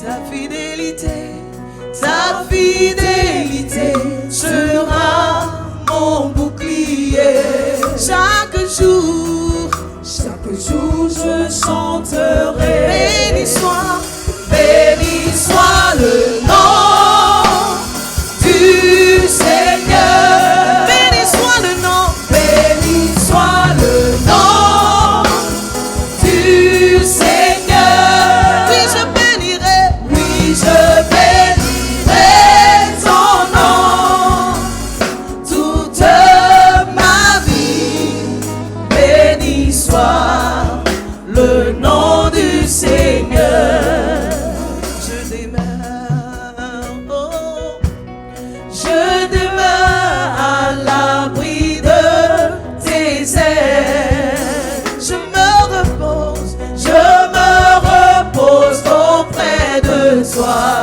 Ta fidélité sera mon bouclier. Chaque jour je chanterai. Béni soit le nom du Seigneur. Béni soit le nom du Seigneur. Oui, je bénirai ton nom toute ma vie. Béni soit le nom du Seigneur. Je demeure à l'abri de tes ailes. Je me repose auprès de toi.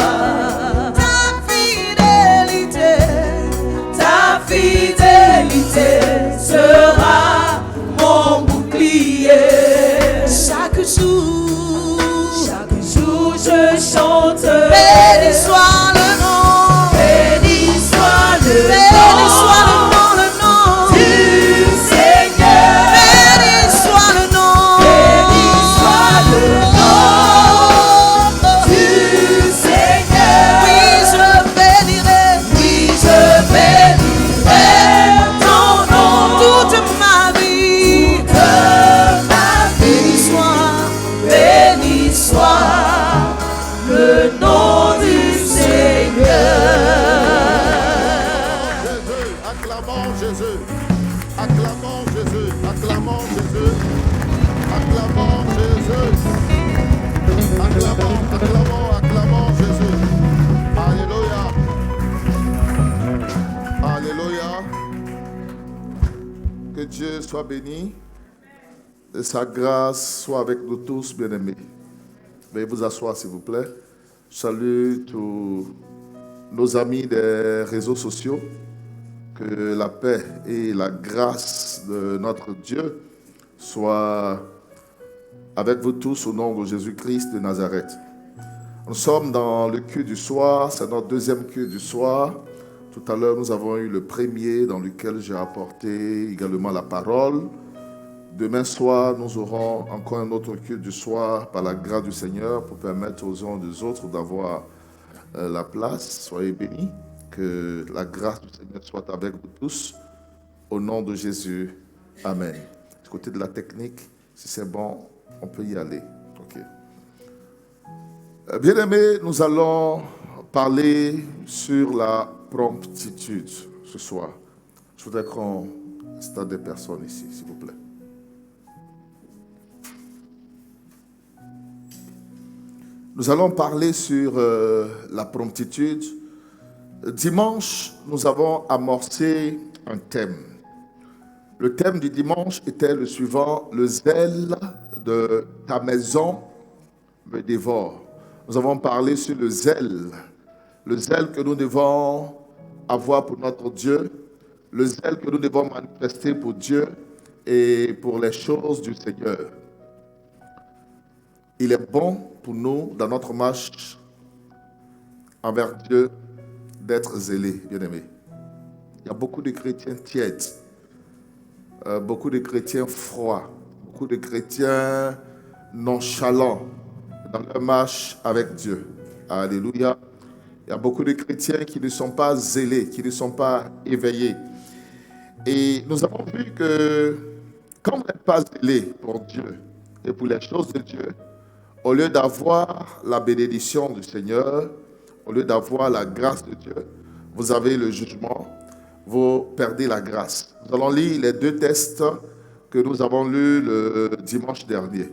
Ta fidélité sera mon bouclier. Chaque jour je chante. Béni soit le nom. Béni soit le nom du Seigneur. Béni soit le nom du Seigneur. Oui, je bénirai ton nom toute ma vie. Béni soit le nom du Seigneur. Acclamons Jésus, acclamons Jésus, acclamons Jésus, acclamons Jésus, acclamons Jésus. Alléluia, alléluia. Que Dieu soit béni et sa grâce soit avec nous tous, bien-aimés. Veuillez vous asseoir, s'il vous plaît. Je salue tous nos amis des réseaux sociaux. Que la paix et la grâce de notre Dieu soient avec vous tous au nom de Jésus-Christ de Nazareth. Nous sommes dans le culte du soir, c'est notre deuxième culte du soir. Tout à l'heure, nous avons eu le premier dans lequel j'ai apporté également la parole. Demain soir, nous aurons encore un autre culte du soir par la grâce du Seigneur pour permettre aux uns et aux autres d'avoir la place. Soyez bénis. Que la grâce du Seigneur soit avec vous tous. Au nom de Jésus. Amen. Du côté de la technique, si c'est bon, on peut y aller. Ok. Bien-aimés, nous allons parler sur la promptitude ce soir. Je voudrais qu'on installe des personnes ici, s'il vous plaît. Nous allons parler sur la promptitude. Dimanche, nous avons amorcé un thème. Le thème du dimanche était le suivant: le zèle de ta maison me dévore. Nous avons parlé sur le zèle que nous devons avoir pour notre Dieu, le zèle que nous devons manifester pour Dieu et pour les choses du Seigneur. Il est bon pour nous, dans notre marche envers Dieu, d'être zélés, bien-aimés. Il y a beaucoup de chrétiens tièdes, beaucoup de chrétiens froids, beaucoup de chrétiens nonchalants dans leur marche avec Dieu. Alléluia. Il y a beaucoup de chrétiens qui ne sont pas zélés, qui ne sont pas éveillés. Et nous avons vu que quand vous n'êtes pas zélé pour Dieu et pour les choses de Dieu, au lieu d'avoir la bénédiction du Seigneur, au lieu d'avoir la grâce de Dieu, vous avez le jugement, vous perdez la grâce. Nous allons lire les deux textes que nous avons lus le dimanche dernier.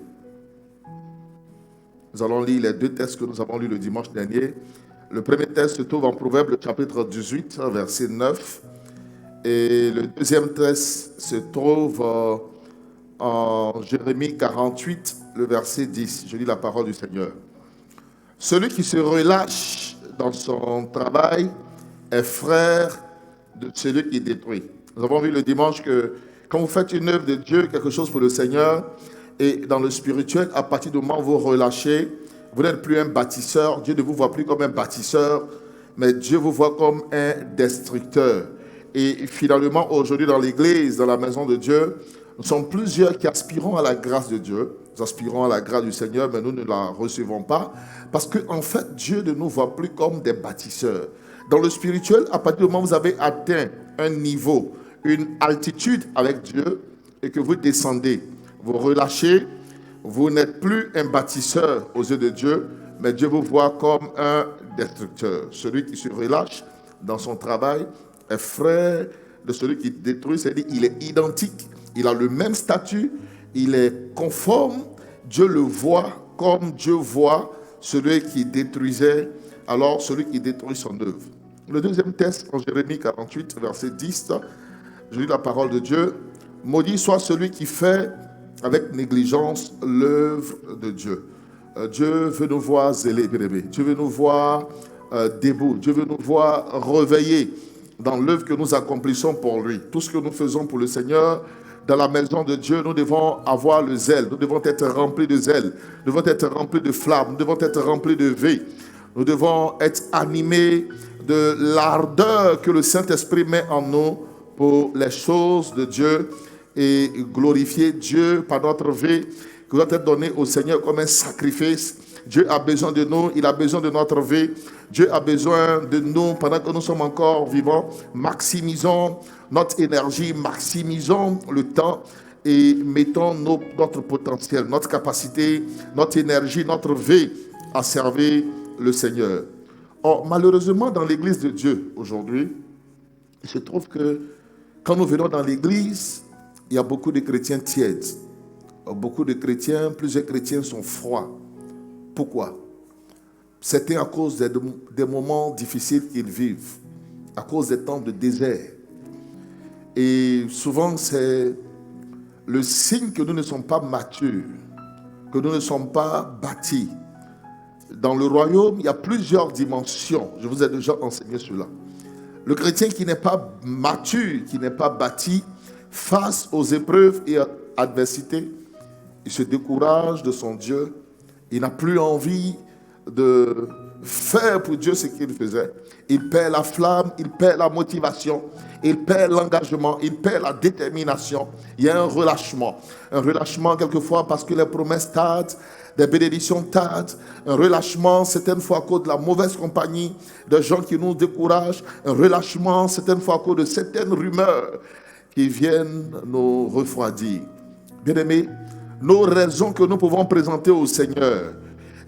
Nous allons lire les deux textes que nous avons lus le dimanche dernier. Le premier texte se trouve en Proverbes, le chapitre 18, verset 9. Et le deuxième texte se trouve en Jérémie 48, le verset 10. Je lis la parole du Seigneur. Celui qui se relâche dans son travail est frère de celui qui détruit. Nous avons vu le dimanche que quand vous faites une œuvre de Dieu, quelque chose pour le Seigneur, et dans le spirituel, à partir du moment où vous relâchez, Vous n'êtes plus un bâtisseur. Dieu ne vous voit plus comme un bâtisseur, mais Dieu vous voit comme un destructeur. Et finalement, aujourd'hui, dans l'église, dans la maison de Dieu, nous sommes plusieurs qui aspirons à la grâce de Dieu. Nous aspirons à la grâce du Seigneur, mais nous ne la recevons pas. Parce qu'en fait, Dieu ne nous voit plus comme des bâtisseurs. Dans le spirituel, à partir du moment où vous avez atteint un niveau, une altitude avec Dieu, et que vous descendez, vous relâchez, vous n'êtes plus un bâtisseur aux yeux de Dieu, mais Dieu vous voit comme un destructeur. Celui qui se relâche dans son travail est frère de celui qui détruit, c'est-à-dire il est identique, il a le même statut, il est conforme. Dieu le voit comme Dieu voit celui qui détruisait, alors celui qui détruit son œuvre. Le deuxième texte, en Jérémie 48, verset 10, je lis la parole de Dieu. Maudit soit celui qui fait avec négligence l'œuvre de Dieu. Dieu veut nous voir zélés, bien-aimés. Dieu veut nous voir debout. Dieu veut nous voir réveillés dans l'œuvre que nous accomplissons pour lui. Tout ce que nous faisons pour le Seigneur, dans la maison de Dieu, nous devons avoir le zèle. Nous devons être remplis de zèle. Nous devons être remplis de flamme. Nous devons être remplis de vie. Nous devons être animés de l'ardeur que le Saint-Esprit met en nous pour les choses de Dieu et glorifier Dieu par notre vie qui doit être donnée au Seigneur comme un sacrifice. Dieu a besoin de nous, il a besoin de notre vie. Dieu a besoin de nous pendant que nous sommes encore vivants. Maximisons notre énergie, maximisons le temps et mettons notre potentiel, notre capacité, notre énergie, notre vie à servir le Seigneur. Or, malheureusement, dans l'église de Dieu aujourd'hui, il se trouve que quand nous venons dans l'église, il y a beaucoup de chrétiens tièdes. Beaucoup de chrétiens, plusieurs chrétiens sont froids. Pourquoi? C'était à cause des moments difficiles qu'ils vivent, à cause des temps de désert. Et souvent, c'est le signe que nous ne sommes pas matures, que nous ne sommes pas bâtis. Dans le royaume, il y a plusieurs dimensions. Je vous ai déjà enseigné cela. Le chrétien qui n'est pas mature, qui n'est pas bâti, face aux épreuves et à l'adversité, il se décourage de son Dieu. Il n'a plus envie de faire pour Dieu ce qu'il faisait. Il perd la flamme, il perd la motivation, il perd l'engagement, il perd la détermination. Il y a un relâchement. Un relâchement quelquefois parce que les promesses tardent, des bénédictions tardent. Un relâchement certaines fois à cause de la mauvaise compagnie, de gens qui nous découragent. Un relâchement certaines fois à cause de certaines rumeurs qui viennent nous refroidir. Bien-aimés, nos raisons que nous pouvons présenter au Seigneur,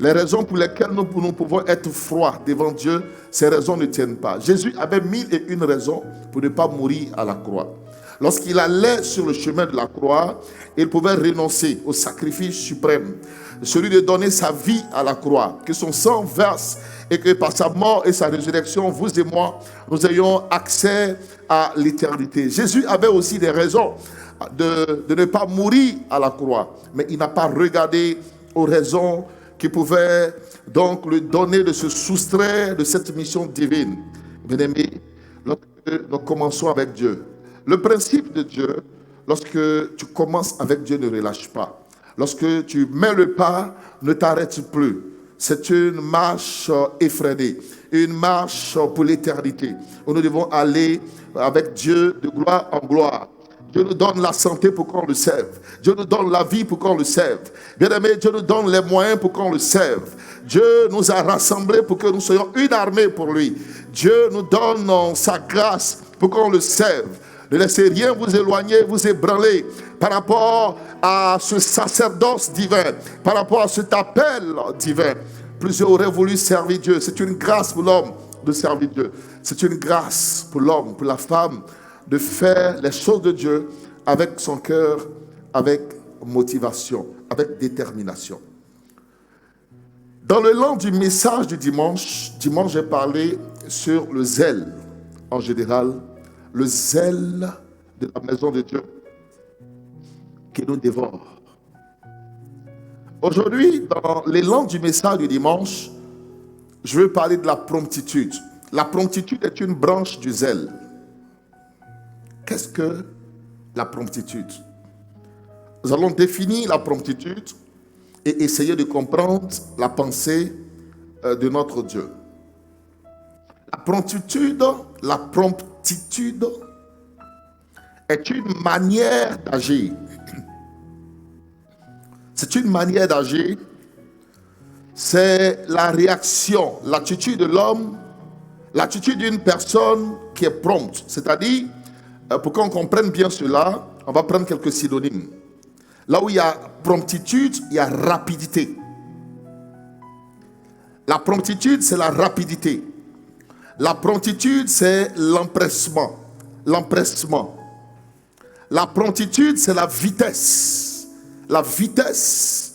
les raisons pour lesquelles nous pouvons être froids devant Dieu, ces raisons ne tiennent pas. Jésus avait 1001 raisons pour ne pas mourir à la croix. Lorsqu'il allait sur le chemin de la croix, il pouvait renoncer au sacrifice suprême, celui de donner sa vie à la croix, que son sang verse et que par sa mort et sa résurrection, vous et moi, nous ayons accès à l'éternité. Jésus avait aussi des raisons de ne pas mourir à la croix, mais il n'a pas regardé aux raisons qui pouvaient donc lui donner de se soustraire de cette mission divine. Bien-aimés, lorsque nous commençons avec Dieu, le principe de Dieu, lorsque tu commences avec Dieu, ne relâche pas. Lorsque tu mets le pas, ne t'arrête plus. C'est une marche effrénée, une marche pour l'éternité, où nous devons aller avec Dieu de gloire en gloire. Dieu nous donne la santé pour qu'on le serve. Dieu nous donne la vie pour qu'on le serve. Bien-aimé, Dieu nous donne les moyens pour qu'on le serve. Dieu nous a rassemblés pour que nous soyons une armée pour lui. Dieu nous donne sa grâce pour qu'on le serve. Ne laissez rien vous éloigner, vous ébranler par rapport à ce sacerdoce divin, par rapport à cet appel divin. Plusieurs auraient voulu servir Dieu. C'est une grâce pour l'homme de servir Dieu. C'est une grâce pour l'homme, pour la femme, de faire les choses de Dieu avec son cœur, avec motivation, avec détermination. Dans le long du message du dimanche, j'ai parlé sur le zèle en général, le zèle de la maison de Dieu qui nous dévore. Aujourd'hui, dans l'élan du message du dimanche, je veux parler de la promptitude. La promptitude est une branche du zèle. Qu'est-ce que la promptitude? Nous allons définir la promptitude et essayer de comprendre la pensée de notre Dieu. La promptitude est une manière d'agir. C'est une manière d'agir. C'est la réaction, l'attitude de l'homme, l'attitude d'une personne qui est prompte. C'est-à-dire, pour qu'on comprenne bien cela, on va prendre quelques synonymes. Là où il y a promptitude, il y a rapidité. La promptitude, c'est la rapidité. La promptitude, c'est l'empressement. L'empressement. La promptitude, c'est la vitesse. La vitesse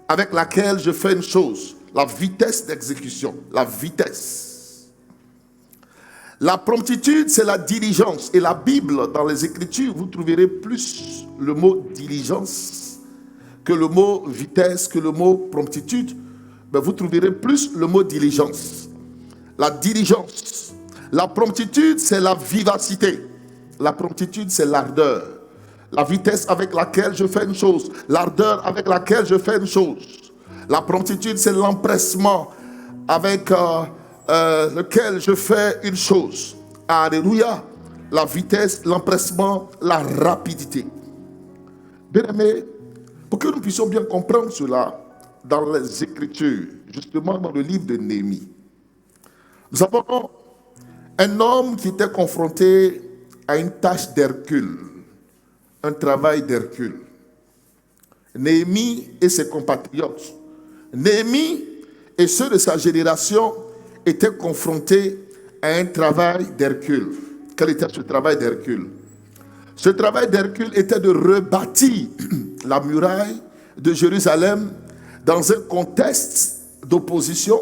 avec laquelle je fais une chose. La vitesse d'exécution. La vitesse. La promptitude, c'est la diligence. Et la Bible, dans les Écritures, vous trouverez plus le mot diligence que le mot vitesse, que le mot promptitude. Mais vous trouverez plus le mot diligence. La diligence. La promptitude, c'est la vivacité. La promptitude, c'est l'ardeur. La vitesse avec laquelle je fais une chose. L'ardeur avec laquelle je fais une chose. La promptitude, c'est l'empressement avec lequel je fais une chose. Alléluia. La vitesse, l'empressement, la rapidité. Bien aimé, pour que nous puissions bien comprendre cela dans les Écritures, justement dans le livre de Néhémie, nous avons un homme qui était confronté à une tâche d'Hercule, un travail d'Hercule. Néhémie et ses compatriotes. Néhémie et ceux de sa génération étaient confrontés à un travail d'Hercule. Quel était ce travail d'Hercule? Ce travail d'Hercule était de rebâtir la muraille de Jérusalem dans un contexte d'opposition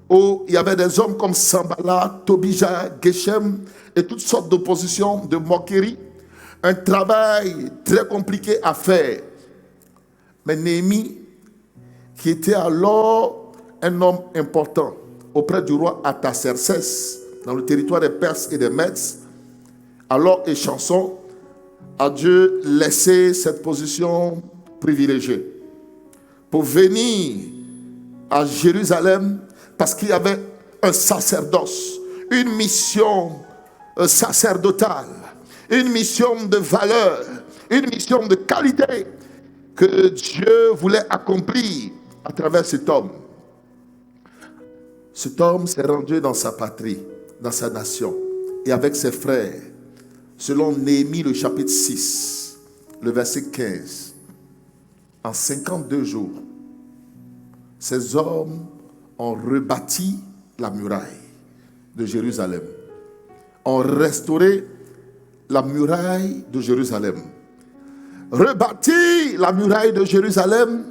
où il y avait des hommes comme Sanballat, Tobija, Geshem et toutes sortes d'oppositions, de moqueries. Un travail très compliqué à faire. Mais Néhémie, qui était alors un homme important auprès du roi Artaxerxès, dans le territoire des Perses et des Mèdes, alors échanson, a Dieu laissé cette position privilégiée pour venir à Jérusalem parce qu'il y avait un sacerdoce, une mission sacerdotale, une mission de valeur, une mission de qualité que Dieu voulait accomplir à travers cet homme. Cet homme s'est rendu dans sa patrie, dans sa nation, et avec ses frères, selon Néhémie le chapitre 6, le verset 15, en 52 jours, ces hommes ont rebâti la muraille de Jérusalem, ont restauré la muraille de Jérusalem. Rebâtir la muraille de Jérusalem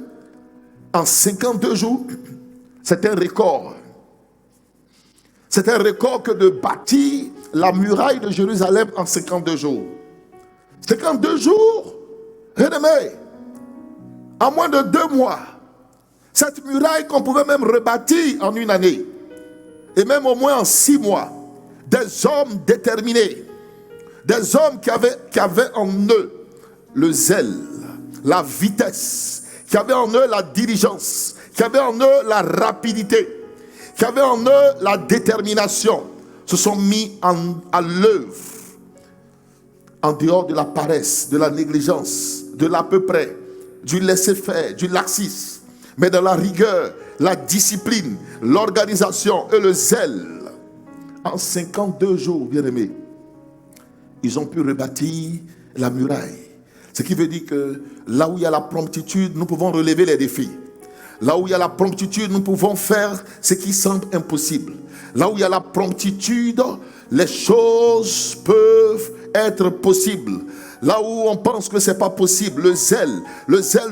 en 52 jours, c'est un record. C'est un record que de bâtir la muraille de Jérusalem en 52 jours. 52 jours, bien-aimé, en moins de 2 mois, cette muraille qu'on pouvait même rebâtir en une année, et même au moins en 6 mois, des hommes déterminés, des hommes qui avaient en eux le zèle, la vitesse, qui avaient en eux la diligence, qui avaient en eux la rapidité, qui avaient en eux la détermination, se sont mis à l'œuvre, en dehors de la paresse, de la négligence, de l'à peu près, du laisser-faire, du laxisme, mais dans la rigueur, la discipline, l'organisation et le zèle. En 52 jours, bien-aimés, ils ont pu rebâtir la muraille. Ce qui veut dire que là où il y a la promptitude, nous pouvons relever les défis. Là où il y a la promptitude, nous pouvons faire ce qui semble impossible. Là où il y a la promptitude, les choses peuvent être possibles. Là où on pense que ce n'est pas possible, le zèle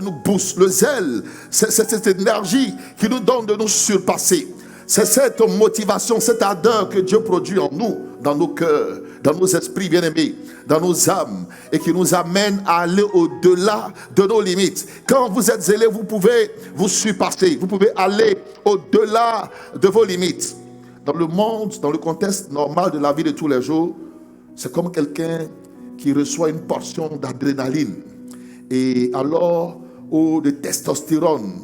nous booste. Le zèle, c'est cette énergie qui nous donne de nous surpasser. C'est cette motivation, cette ardeur que Dieu produit en nous, dans nos cœurs, dans nos esprits bien-aimés, dans nos âmes, et qui nous amène à aller au-delà de nos limites. Quand vous êtes zélé, vous pouvez vous surpasser, vous pouvez aller au-delà de vos limites. Dans le monde, dans le contexte normal de la vie de tous les jours, c'est comme quelqu'un qui reçoit une portion d'adrénaline, et alors, ou de testostérone,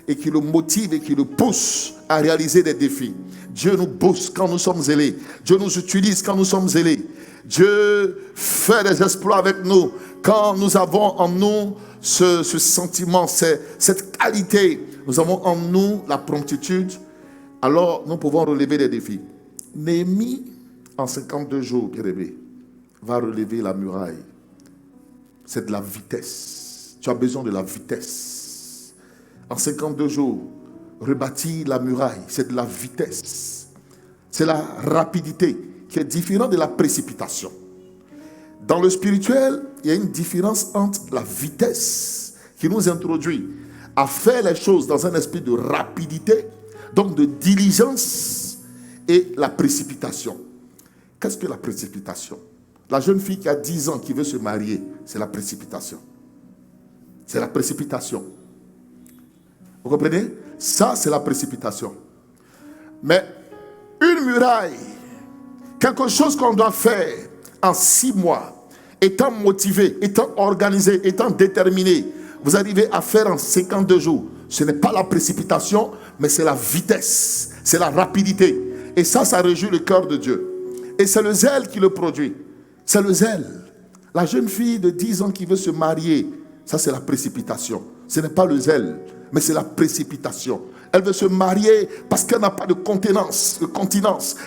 et qui le motive et qui le pousse à réaliser des défis. Dieu nous booste quand nous sommes zélés. Dieu nous utilise quand nous sommes zélés. Dieu fait des exploits avec nous quand nous avons en nous ce sentiment, cette qualité. Nous avons en nous la promptitude. Alors nous pouvons relever des défis. Néhémie, en 52 jours, bien aimé, va relever la muraille. C'est de la vitesse. Tu as besoin de la vitesse. En 52 jours, rebâtir la muraille, c'est de la vitesse. C'est la rapidité qui est différente de la précipitation. Dans le spirituel, il y a une différence entre la vitesse qui nous introduit à faire les choses dans un esprit de rapidité, donc de diligence, et la précipitation. Qu'est-ce que la précipitation? La jeune fille qui a 10 ans qui veut se marier, c'est la précipitation. C'est la précipitation. Vous comprenez? Ça, c'est la précipitation. Mais une muraille, quelque chose qu'on doit faire en 6 mois, étant motivé, étant organisé, étant déterminé, vous arrivez à faire en 52 jours. Ce n'est pas la précipitation, mais c'est la vitesse, c'est la rapidité. Et ça réjouit le cœur de Dieu. Et c'est le zèle qui le produit. C'est le zèle. La jeune fille de 10 ans qui veut se marier, ça c'est la précipitation. Ce n'est pas le zèle, mais c'est la précipitation. Elle veut se marier parce qu'elle n'a pas de continence.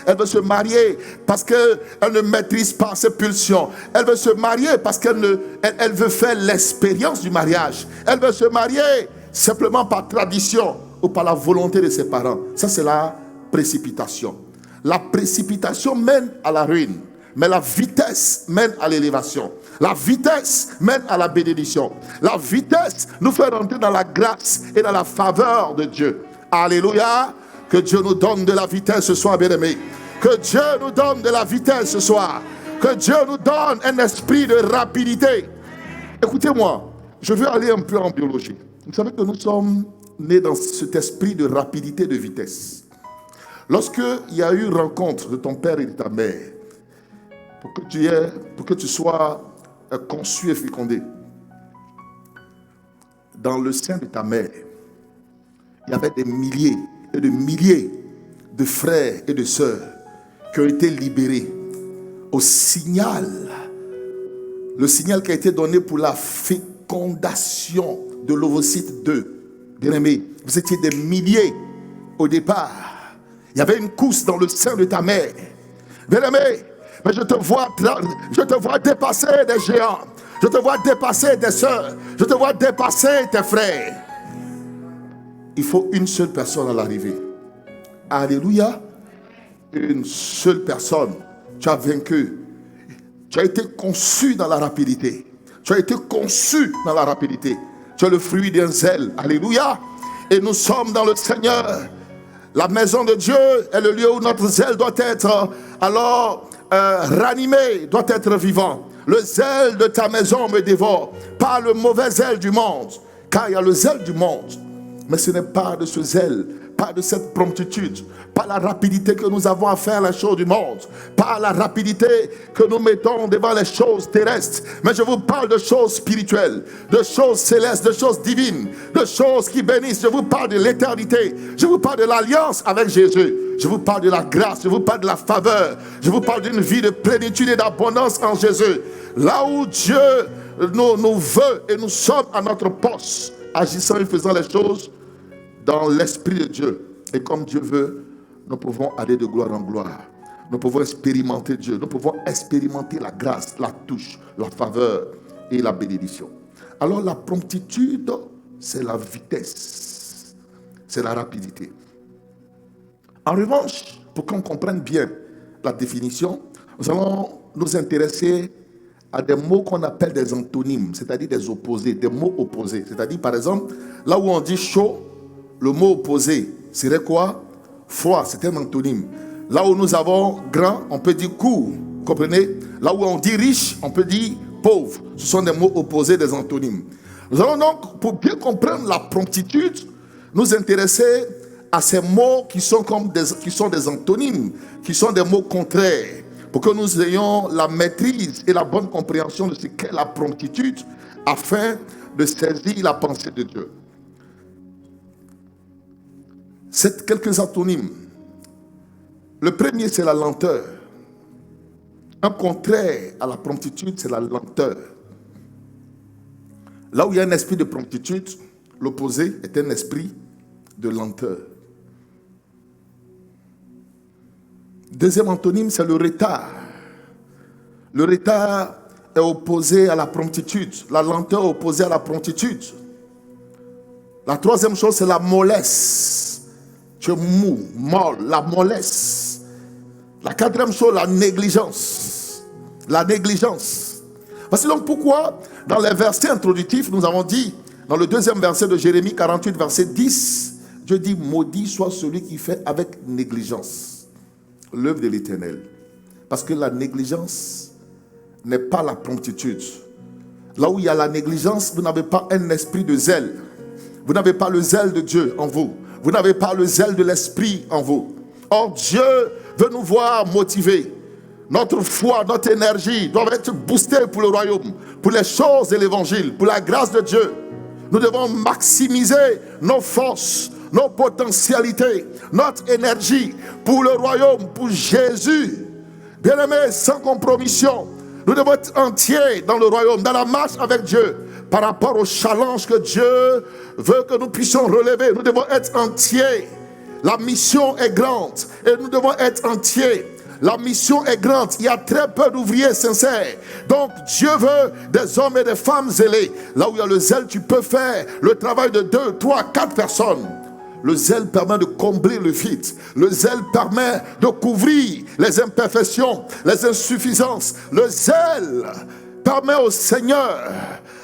Elle veut se marier parce qu'elle ne maîtrise pas ses pulsions. Elle veut se marier parce qu'elle veut faire l'expérience du mariage. Elle veut se marier simplement par tradition ou par la volonté de ses parents. Ça c'est la précipitation. La précipitation mène à la ruine. Mais la vitesse mène à l'élévation. La vitesse mène à la bénédiction. La vitesse nous fait rentrer dans la grâce et dans la faveur de Dieu. Alléluia. Que Dieu nous donne de la vitesse ce soir, bien-aimés. Que Dieu nous donne de la vitesse ce soir. Que Dieu nous donne un esprit de rapidité. Écoutez-moi, je veux aller un peu en biologie. Vous savez que nous sommes nés dans cet esprit de rapidité, de vitesse. Lorsqu'il y a eu rencontre de ton père et de ta mère, pour que tu sois conçu et fécondé, dans le sein de ta mère, il y avait des milliers et de milliers de frères et de sœurs qui ont été libérés au signal, le signal qui a été donné pour la fécondation de l'ovocyte 2. Bien-aimé, vous étiez des milliers au départ. Il y avait une couche dans le sein de ta mère. Bien-aimé, mais je te vois dépasser des géants. Je te vois dépasser des sœurs. Je te vois dépasser tes frères. Il faut une seule personne à l'arrivée. Alléluia. Une seule personne. Tu as vaincu. Tu as été conçu dans la rapidité. Tu as été conçu dans la rapidité. Tu es le fruit d'un zèle. Alléluia. Et nous sommes dans le Seigneur. La maison de Dieu est le lieu où notre zèle doit être ranimé, doit être vivant. Le zèle de ta maison me dévore, pas le mauvais zèle du monde, car il y a le zèle du monde, mais ce n'est pas de ce zèle, pas de cette promptitude, pas la rapidité que nous avons à faire les choses du monde, pas la rapidité que nous mettons devant les choses terrestres, mais je vous parle de choses spirituelles, de choses célestes, de choses divines, de choses qui bénissent. Je vous parle de l'éternité, je vous parle de l'alliance avec Jésus, je vous parle de la grâce, je vous parle de la faveur, je vous parle d'une vie de plénitude et d'abondance en Jésus. Là où Dieu nous veut et nous sommes à notre poste, agissant et faisant les choses dans l'esprit de Dieu. Et comme Dieu veut, nous pouvons aller de gloire en gloire. Nous pouvons expérimenter Dieu. Nous pouvons expérimenter la grâce, la touche, la faveur et la bénédiction. Alors la promptitude, c'est la vitesse. C'est la rapidité. En revanche, pour qu'on comprenne bien la définition, nous allons nous intéresser à des mots qu'on appelle des antonymes, c'est-à-dire des opposés, des mots opposés. C'est-à-dire, par exemple, là où on dit chaud, le mot opposé serait quoi? Froid, c'est un antonyme. Là où nous avons grand, on peut dire court. Comprenez? Là où on dit riche, on peut dire pauvre. Ce sont des mots opposés, des antonymes. Nous allons donc, pour bien comprendre la promptitude, nous intéresser à ces mots qui sont des antonymes, qui sont des mots contraires, pour que nous ayons la maîtrise et la bonne compréhension de ce qu'est la promptitude, afin de saisir la pensée de Dieu. C'est quelques antonymes. Le premier, c'est la lenteur. Un contraire à la promptitude, c'est la lenteur. Là où il y a un esprit de promptitude, l'opposé est un esprit de lenteur. Deuxième antonyme, c'est le retard. Le retard est opposé à la promptitude. La lenteur est opposée à la promptitude. La troisième chose, c'est la mollesse. Tu es mou, molle, la mollesse. La quatrième chose, la négligence. La négligence. Voici donc pourquoi, dans les versets introductifs, nous avons dit, dans le deuxième verset de Jérémie 48, verset 10, Dieu dit, maudit soit celui qui fait avec négligence l'œuvre de l'Éternel. Parce que la négligence n'est pas la promptitude. Là où il y a la négligence, vous n'avez pas un esprit de zèle. Vous n'avez pas le zèle de Dieu en vous. Vous n'avez pas le zèle de l'esprit en vous. Or, Dieu veut nous voir motivés. Notre foi, notre énergie doivent être boostées pour le royaume, pour les choses de l'évangile, pour la grâce de Dieu. Nous devons maximiser nos forces, nos potentialités, notre énergie pour le royaume, pour Jésus. Bien-aimés, sans compromission, nous devons être entiers dans le royaume, dans la marche avec Dieu, par rapport au challenge que Dieu veut que nous puissions relever. Nous devons être entiers. La mission est grande et nous devons être entiers. La mission est grande. Il y a très peu d'ouvriers sincères. Donc Dieu veut des hommes et des femmes zélés. Là où il y a le zèle, tu peux faire le travail de 2, 3, 4 personnes. Le zèle permet de combler le vide. Le zèle permet de couvrir les imperfections, les insuffisances. Le zèle permet au Seigneur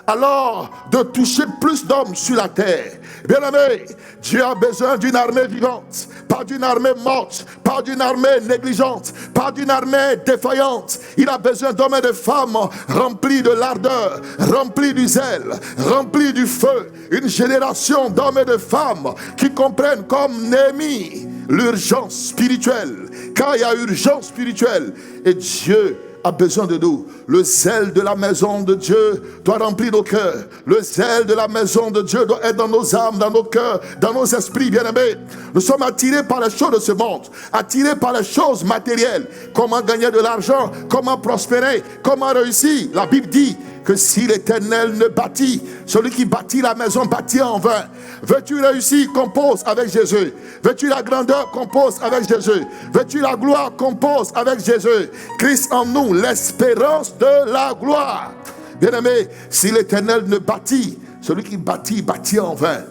alors de toucher plus d'hommes sur la terre. Bien-aimé, Dieu a besoin d'une armée vivante, pas d'une armée morte, pas d'une armée négligente, pas d'une armée défaillante. Il a besoin d'hommes et de femmes remplis de l'ardeur, remplis du zèle, remplis du feu. Une génération d'hommes et de femmes qui comprennent comme Néhémie l'urgence spirituelle. Car il y a urgence spirituelle et Dieu a besoin de nous. Le zèle de la maison de Dieu doit remplir nos cœurs. Le zèle de la maison de Dieu doit être dans nos âmes, dans nos cœurs, dans nos esprits, bien-aimés. Nous sommes attirés par les choses de ce monde, attirés par les choses matérielles. Comment gagner de l'argent, comment prospérer, comment réussir. La Bible dit que si l'Éternel ne bâtit, celui qui bâtit la maison bâtit en vain. Veux-tu réussir, compose avec Jésus. Veux-tu la grandeur, compose avec Jésus. Veux-tu la gloire, compose avec Jésus. Christ en nous, l'espérance de la gloire. Bien-aimé, si l'Éternel ne bâtit, celui qui bâtit, bâtit en vain.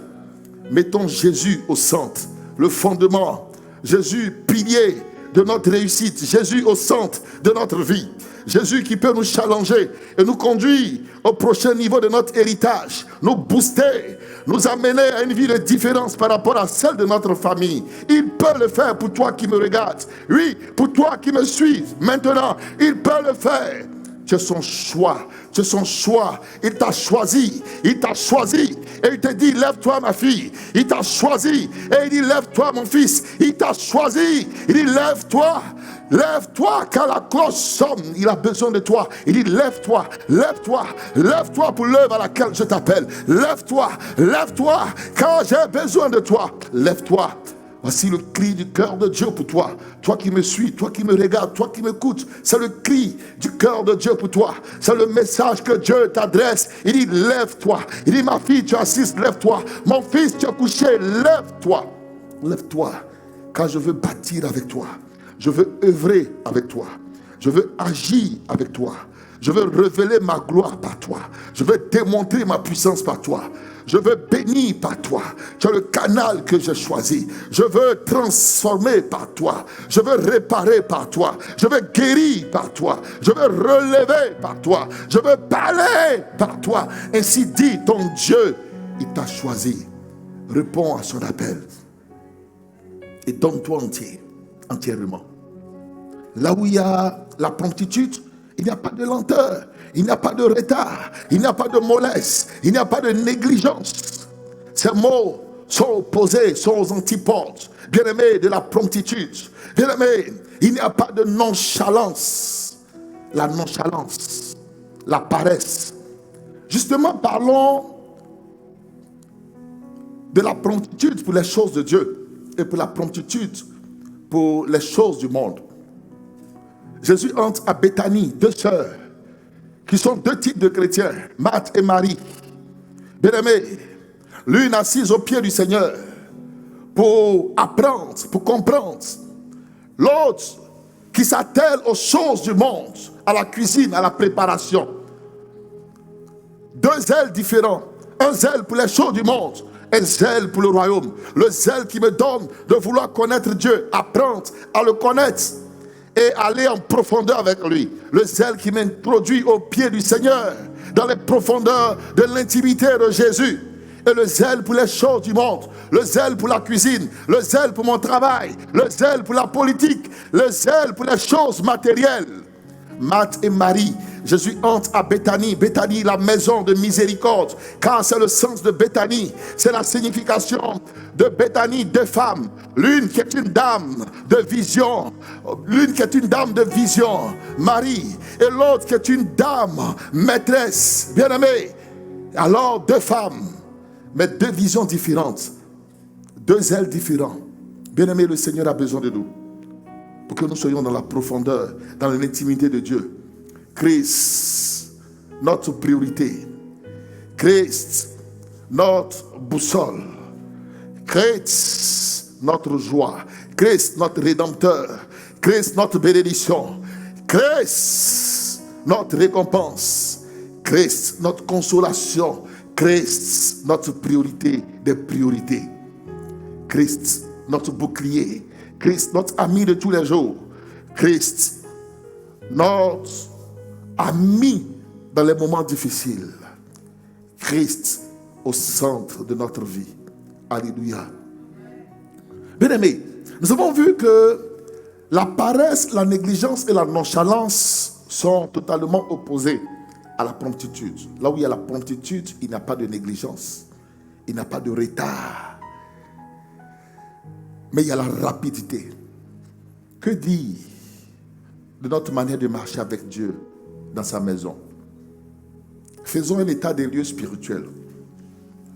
Mettons Jésus au centre, le fondement. Jésus, pilier de notre réussite. Jésus au centre de notre vie. Jésus qui peut nous challenger et nous conduire au prochain niveau de notre héritage, nous booster, nous amener à une vie de différence par rapport à celle de notre famille. Il peut le faire pour toi qui me regardes. Oui, pour toi qui me suis maintenant, il peut le faire. Tu es son choix, tu es son choix. Il t'a choisi, et il te dit, lève-toi ma fille. Il t'a choisi, et il dit, lève-toi mon fils. Il t'a choisi, il dit, lève-toi. Lève-toi, car la cloche sonne. Il a besoin de toi. Il dit, lève-toi, lève-toi, lève-toi pour l'œuvre à laquelle je t'appelle. Lève-toi, lève-toi, car j'ai besoin de toi. Lève-toi. Voici le cri du cœur de Dieu pour toi. Toi qui me suis, toi qui me regardes, toi qui m'écoutes. C'est le cri du cœur de Dieu pour toi. C'est le message que Dieu t'adresse. Il dit, lève-toi. Il dit, ma fille, tu es assise, lève-toi. Mon fils, tu es couché, lève-toi. Lève-toi, car je veux bâtir avec toi. Je veux œuvrer avec toi. Je veux agir avec toi. Je veux révéler ma gloire par toi. Je veux démontrer ma puissance par toi. Je veux bénir par toi. Tu es le canal que j'ai choisi. Je veux transformer par toi. Je veux réparer par toi. Je veux guérir par toi. Je veux relever par toi. Je veux parler par toi. Ainsi dit ton Dieu, il t'a choisi. Réponds à son appel. Et donne-toi entièrement. Là où il y a la promptitude, il n'y a pas de lenteur, il n'y a pas de retard, il n'y a pas de mollesse, il n'y a pas de négligence. Ces mots sont opposés, sont aux antipodes, bien-aimés, de la promptitude. Bien-aimés, il n'y a pas de nonchalance. La nonchalance, la paresse. Justement, parlons de la promptitude pour les choses de Dieu. et pour la promptitude pour les choses du monde. Jésus entre à Béthanie, deux sœurs, qui sont deux types de chrétiens, Marthe et Marie. Bien-aimés, l'une assise au pied du Seigneur pour apprendre, pour comprendre. L'autre qui s'attelle aux choses du monde, à la cuisine, à la préparation. Deux zèles différents. Un zèle pour les choses du monde, un zèle pour le royaume. Le zèle qui me donne de vouloir connaître Dieu, apprendre à le connaître et aller en profondeur avec lui. Le zèle qui m'introduit au pied du Seigneur, dans les profondeurs de l'intimité de Jésus. Et le zèle pour les choses du monde, le zèle pour la cuisine, le zèle pour mon travail, le zèle pour la politique, le zèle pour les choses matérielles. Marthe et Marie, Jésus entre à Béthanie. Béthanie, la maison de miséricorde, car c'est le sens de Béthanie. C'est la signification de Béthanie, deux femmes. L'une qui est une dame de vision, Marie, et l'autre qui est une dame maîtresse, bien-aimée. Alors deux femmes, mais deux visions différentes, deux ailes différentes. Bien-aimés, le Seigneur a besoin de nous pour que nous soyons dans la profondeur, dans l'intimité de Dieu. Christ, notre priorité. Christ, notre boussole. Christ, notre joie. Christ, notre rédempteur. Christ, notre bénédiction. Christ, notre récompense. Christ, notre consolation. Christ, notre priorité des priorités. Christ, notre bouclier. Christ, notre ami de tous les jours. Christ, notre ami dans les moments difficiles. Christ au centre de notre vie. Alléluia. Bien-aimés, nous avons vu que la paresse, la négligence et la nonchalance sont totalement opposées à la promptitude. Là où il y a la promptitude, il n'y a pas de négligence. Il n'y a pas de retard. Mais il y a la rapidité. Que dire de notre manière de marcher avec Dieu dans sa maison? Faisons un état des lieux spirituels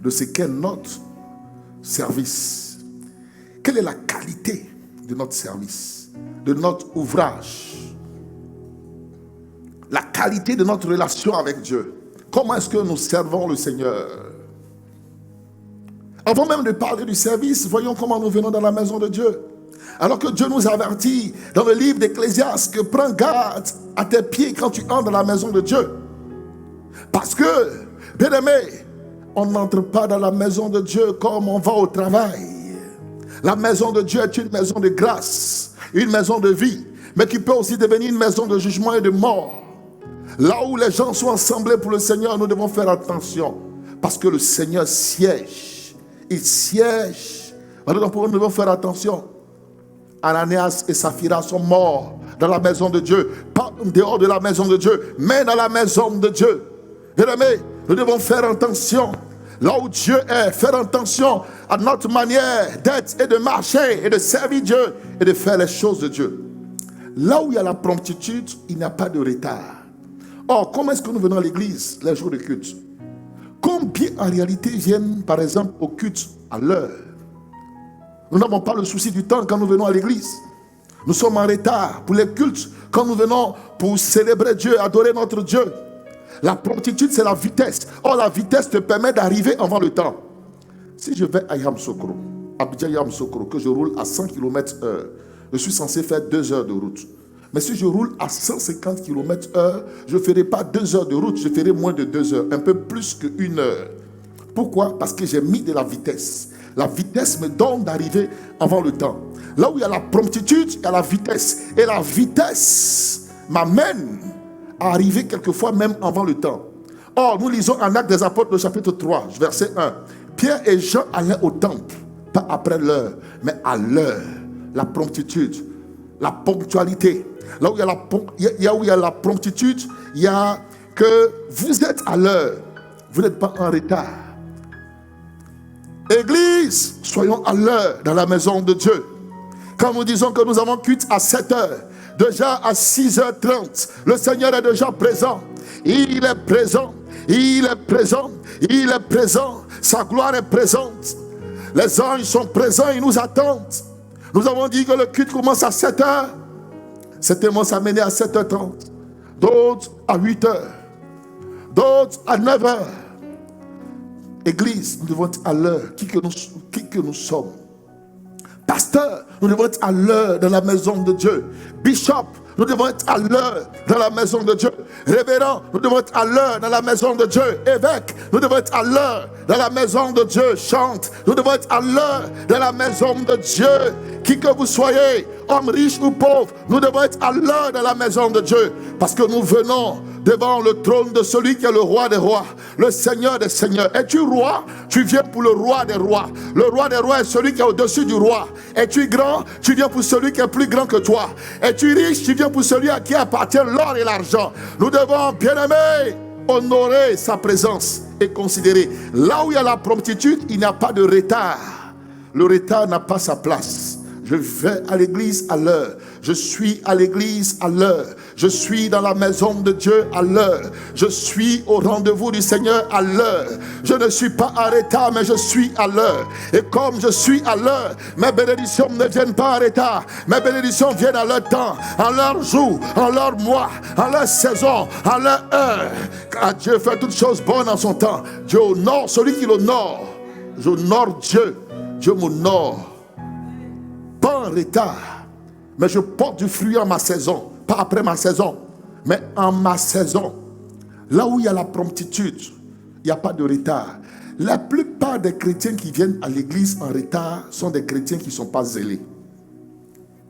de ce qu'est notre service. Quelle est la qualité de notre service, de notre ouvrage? La qualité de notre relation avec Dieu. Comment est-ce que nous servons le Seigneur? Avant même de parler du service, voyons comment nous venons dans la maison de Dieu. Alors que Dieu nous avertit dans le livre d'Ecclésiaste que prends garde à tes pieds quand tu entres dans la maison de Dieu. Parce que, bien-aimé, on n'entre pas dans la maison de Dieu comme on va au travail. La maison de Dieu est une maison de grâce, une maison de vie, mais qui peut aussi devenir une maison de jugement et de mort. Là où les gens sont assemblés pour le Seigneur, nous devons faire attention. Parce que le Seigneur siège. Il siège. Nous devons faire attention. Ananias et Saphira sont morts dans la maison de Dieu. Pas dehors de la maison de Dieu, mais dans la maison de Dieu. Bien-aimés, nous devons faire attention. Là où Dieu est, faire attention à notre manière d'être et de marcher et de servir Dieu et de faire les choses de Dieu. Là où il y a la promptitude, il n'y a pas de retard. Or, comment est-ce que nous venons à l'église les jours de culte? Combien en réalité viennent par exemple au culte à l'heure? Nous n'avons pas le souci du temps quand nous venons à l'église. Nous sommes en retard pour les cultes quand nous venons pour célébrer Dieu, adorer notre Dieu. La promptitude, c'est la vitesse. Or, la vitesse te permet d'arriver avant le temps. Si je vais à Yamoussoukro, Abidjan Yamoussoukro, que je roule à 100 km/h, je suis censé faire 2 heures de route. Mais si je roule à 150 km/h, je ne ferai pas 2 heures de route, je ferai moins de 2 heures, un peu plus que 1 heure. Pourquoi? Parce que j'ai mis de la vitesse. La vitesse me donne d'arriver avant le temps. Là où il y a la promptitude, il y a la vitesse. Et la vitesse m'amène à arriver quelquefois même avant le temps. Or, nous lisons en Actes des Apôtres, le chapitre 3, verset 1. Pierre et Jean allaient au temple, pas après l'heure, mais à l'heure. La promptitude, la ponctualité. Là où il y a la promptitude, il y a que vous êtes à l'heure. Vous n'êtes pas en retard. Église, soyons à l'heure dans la maison de Dieu. Quand nous disons que nous avons culte à 7 heures, déjà à 6h30, le Seigneur est déjà présent. Il est présent, il est présent, il est présent. Sa gloire est présente. Les anges sont présents, ils nous attendent. Nous avons dit que le culte commence à 7h. Certainement s'amener à 7h30. D'autres à 8h. D'autres à 9h. Église, nous devons être à l'heure. Qui que nous sommes. Pasteur, nous devons être à l'heure dans la maison de Dieu. Bishop, nous devons être à l'heure dans la maison de Dieu. Révérend, nous devons être à l'heure dans la maison de Dieu. Évêque, nous devons être à l'heure dans la maison de Dieu. Chante, nous devons être à l'heure dans la maison de Dieu. Qui que vous soyez, homme riche ou pauvre, nous devons être à l'heure dans la maison de Dieu. Parce que nous venons devant le trône de celui qui est le roi des rois, le Seigneur des seigneurs. Es-tu roi? Tu viens pour le roi des rois. Le roi des rois est celui qui est au-dessus du roi. Es-tu grand? Tu viens pour celui qui est plus grand que toi. Es-tu riche? Tu viens pour celui à qui appartient l'or et l'argent. Nous devons, bien-aimés, honorer sa présence et considérer. Là où il y a la promptitude, il n'y a pas de retard. Le retard n'a pas sa place. Je vais à l'église à l'heure. Je suis à l'église à l'heure. Je suis dans la maison de Dieu à l'heure. Je suis au rendez-vous du Seigneur à l'heure. Je ne suis pas en retard, mais je suis à l'heure. Et comme je suis à l'heure, mes bénédictions ne viennent pas en retard. Mes bénédictions viennent à leur temps, en leur jour, en leur mois, en leur saison, en leur heure. Car Dieu fait toutes choses bonnes en son temps. Dieu honore celui qui l'honore. J'honore Dieu. Dieu m'honore. Pas en retard, mais je porte du fruit en ma saison. Pas après ma saison, mais en ma saison. Là où il y a la promptitude, il n'y a pas de retard. La plupart des chrétiens qui viennent à l'église en retard sont des chrétiens qui ne sont pas zélés.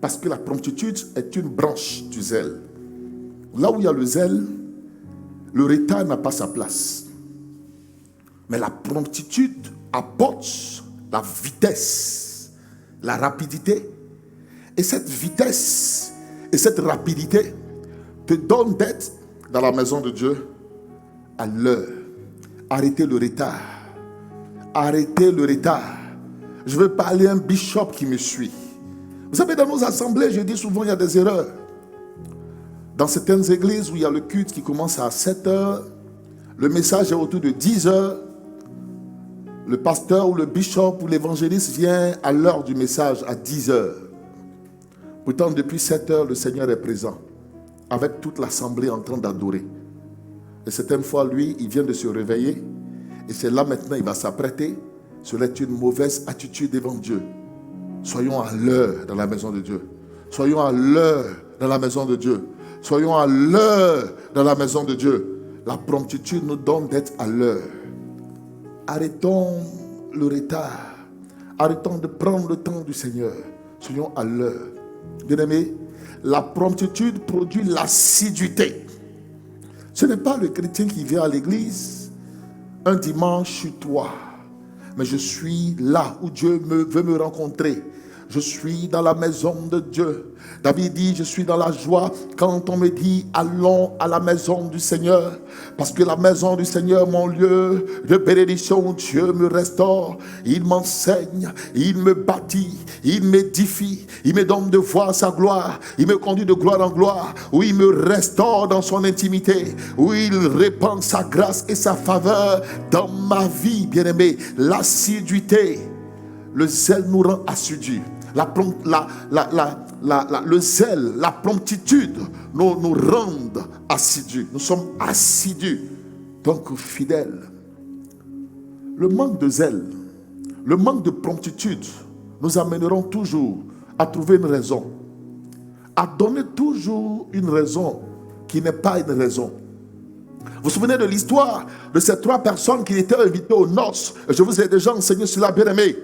Parce que la promptitude est une branche du zèle. Là où il y a le zèle, le retard n'a pas sa place. Mais la promptitude apporte la vitesse, la rapidité. Et cette vitesse et cette rapidité te donnent d'être dans la maison de Dieu à l'heure. Arrêtez le retard. Arrêtez le retard. Je veux parler à un bishop qui me suit. Vous savez, dans nos assemblées, je dis souvent, il y a des erreurs. Dans certaines églises où il y a le culte qui commence à 7h, le message est autour de 10h. Le pasteur ou le bishop ou l'évangéliste vient à l'heure du message à 10h. Pourtant, depuis 7h, le Seigneur est présent, avec toute l'assemblée en train d'adorer. Et certaines fois, lui, il vient de se réveiller, et c'est là maintenant, il va s'apprêter. Cela est une mauvaise attitude devant Dieu. Soyons à l'heure dans la maison de Dieu. Soyons à l'heure dans la maison de Dieu. Soyons à l'heure dans la maison de Dieu. La promptitude nous donne d'être à l'heure. Arrêtons le retard. Arrêtons de prendre le temps du Seigneur. Soyons à l'heure. Bien-aimés, la promptitude produit l'assiduité. Ce n'est pas le chrétien qui vient à l'église un dimanche sur 3. Mais je suis là où Dieu veut me rencontrer. Je suis dans la maison de Dieu. David dit, je suis dans la joie quand on me dit, allons à la maison du Seigneur. Parce que la maison du Seigneur, mon lieu de bénédiction, Dieu me restaure. Il m'enseigne, il me bâtit, il m'édifie, il me donne de voir sa gloire. Il me conduit de gloire en gloire, où il me restaure dans son intimité, où il répand sa grâce et sa faveur dans ma vie, bien-aimé. L'assiduité, le zèle nous rend assidus. Le zèle, la promptitude nous rendent assidus. Nous sommes assidus, donc fidèles. Le manque de zèle, le manque de promptitude nous amèneront toujours à trouver une raison, à donner toujours une raison qui n'est pas une raison. Vous vous souvenez de l'histoire de ces 3 personnes qui étaient invitées aux noces? Je vous ai déjà enseigné cela, bien-aimé.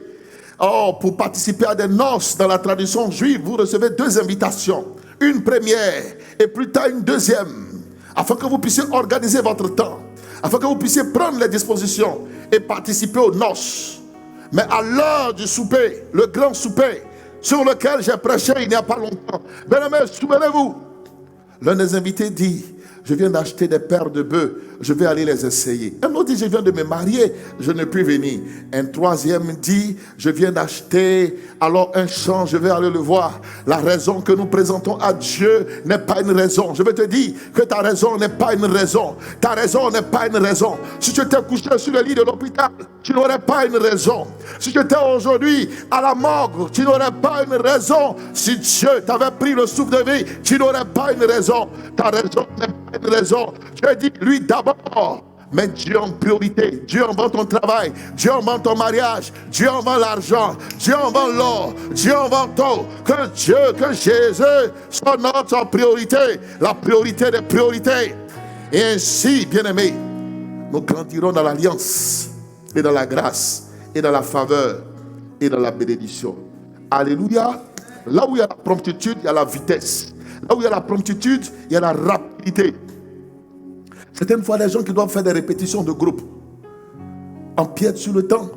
Oh, pour participer à des noces dans la tradition juive, vous recevez 2 invitations. Une première et plus tard une deuxième. Afin que vous puissiez organiser votre temps. Afin que vous puissiez prendre les dispositions et participer aux noces. Mais à l'heure du souper, le grand souper, sur lequel j'ai prêché il n'y a pas longtemps. Bien-aimés, souvenez-vous. L'un des invités dit, je viens d'acheter des paires de bœufs, je vais aller les essayer. Un autre dit, je viens de me marier, je ne puis venir. Un troisième dit, je viens d'acheter alors un champ, je vais aller le voir. La raison que nous présentons à Dieu n'est pas une raison. Je vais te dire que ta raison n'est pas une raison. Ta raison n'est pas une raison. Si tu étais couché sur le lit de l'hôpital, tu n'aurais pas une raison. Si tu étais aujourd'hui à la morgue, tu n'aurais pas une raison. Si Dieu t'avait pris le souffle de vie, tu n'aurais pas une raison. Ta raison n'est pas une raison. Dieu dit, lui d'abord. Mais Dieu en priorité, Dieu en vend ton travail, Dieu en vend ton mariage, Dieu en vend l'argent, Dieu en vend l'or, Dieu en vend tout. Que Dieu, que Jésus soit notre priorité, la priorité des priorités. Et ainsi, bien-aimés, nous grandirons dans l'alliance et dans la grâce et dans la faveur et dans la bénédiction. Alléluia. Là où il y a la promptitude, il y a la vitesse. Là où il y a la promptitude, il y a la rapidité. Certaines fois, les gens qui doivent faire des répétitions de groupe empiètent sur le temps.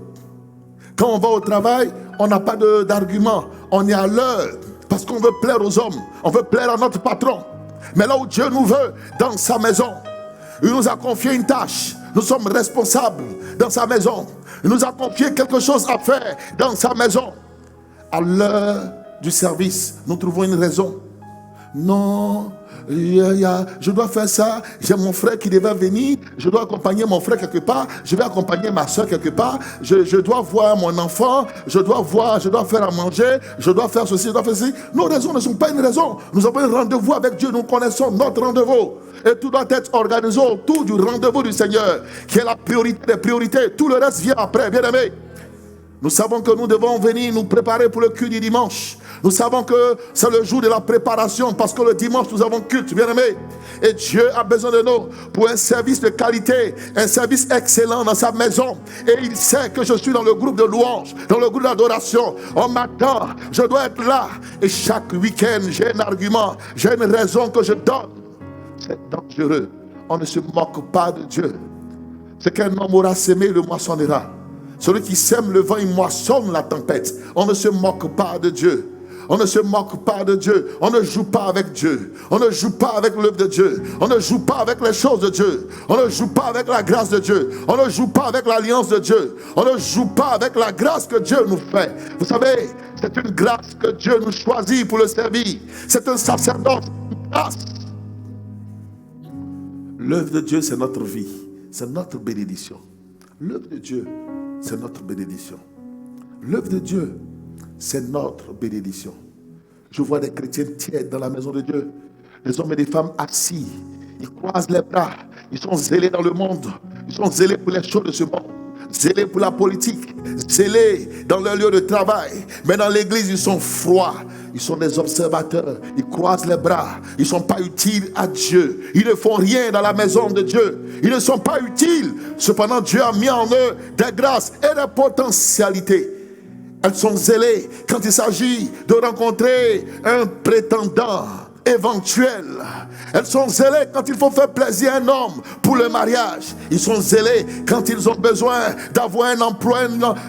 Quand on va au travail, on n'a pas d'argument. On est à l'heure parce qu'on veut plaire aux hommes. On veut plaire à notre patron. Mais là où Dieu nous veut, dans sa maison, il nous a confié une tâche. Nous sommes responsables dans sa maison. Il nous a confié quelque chose à faire dans sa maison. À l'heure du service, nous trouvons une raison. Non, je dois faire ça. J'ai mon frère qui devait venir. Je dois accompagner mon frère quelque part. Je vais accompagner ma soeur quelque part. Je dois voir mon enfant. Je dois faire à manger. Je dois faire ceci, je dois faire ceci. Nos raisons ne sont pas une raison. Nous avons un rendez-vous avec Dieu. Nous connaissons notre rendez-vous. Et tout doit être organisé autour du rendez-vous du Seigneur, qui est la priorité des priorités. Tout le reste vient après, bien aimé. Nous savons que nous devons venir nous préparer pour le culte du dimanche. Nous savons que c'est le jour de la préparation parce que le dimanche nous avons culte, bien aimé. Et Dieu a besoin de nous pour un service de qualité, un service excellent dans sa maison. Et il sait que je suis dans le groupe de louange, dans le groupe d'adoration. On m'attend, je dois être là. Et chaque week-end, j'ai un argument, j'ai une raison que je donne. C'est dangereux. On ne se moque pas de Dieu. Ce qu'un homme aura sémé, le moissonnera. Celui qui sème le vent, il moissonne la tempête. On ne se moque pas de Dieu. On ne se moque pas de Dieu. On ne joue pas avec Dieu. On ne joue pas avec l'œuvre de Dieu. On ne joue pas avec les choses de Dieu. On ne joue pas avec la grâce de Dieu. On ne joue pas avec l'alliance de Dieu. On ne joue pas avec la grâce que Dieu nous fait. Vous savez, c'est une grâce que Dieu nous choisit pour le servir. C'est un sacerdoce, une grâce. L'œuvre de Dieu, c'est notre vie. C'est notre bénédiction. L'œuvre de Dieu, c'est notre bénédiction. L'œuvre de Dieu, c'est notre bénédiction. Je vois des chrétiens tièdes dans la maison de Dieu. Des hommes et des femmes assis. Ils croisent les bras. Ils sont zélés dans le monde. Ils sont zélés pour les choses de ce monde. Zélés pour la politique. Zélés dans leur lieu de travail. Mais dans l'église, ils sont froids. Ils sont des observateurs. Ils croisent les bras. Ils ne sont pas utiles à Dieu. Ils ne font rien dans la maison de Dieu. Ils ne sont pas utiles. Cependant, Dieu a mis en eux des grâces et des potentialités. Elles sont zélées quand il s'agit de rencontrer un prétendant éventuel. Elles sont zélées quand il faut faire plaisir à un homme pour le mariage. Ils sont zélés quand ils ont besoin d'avoir un emploi,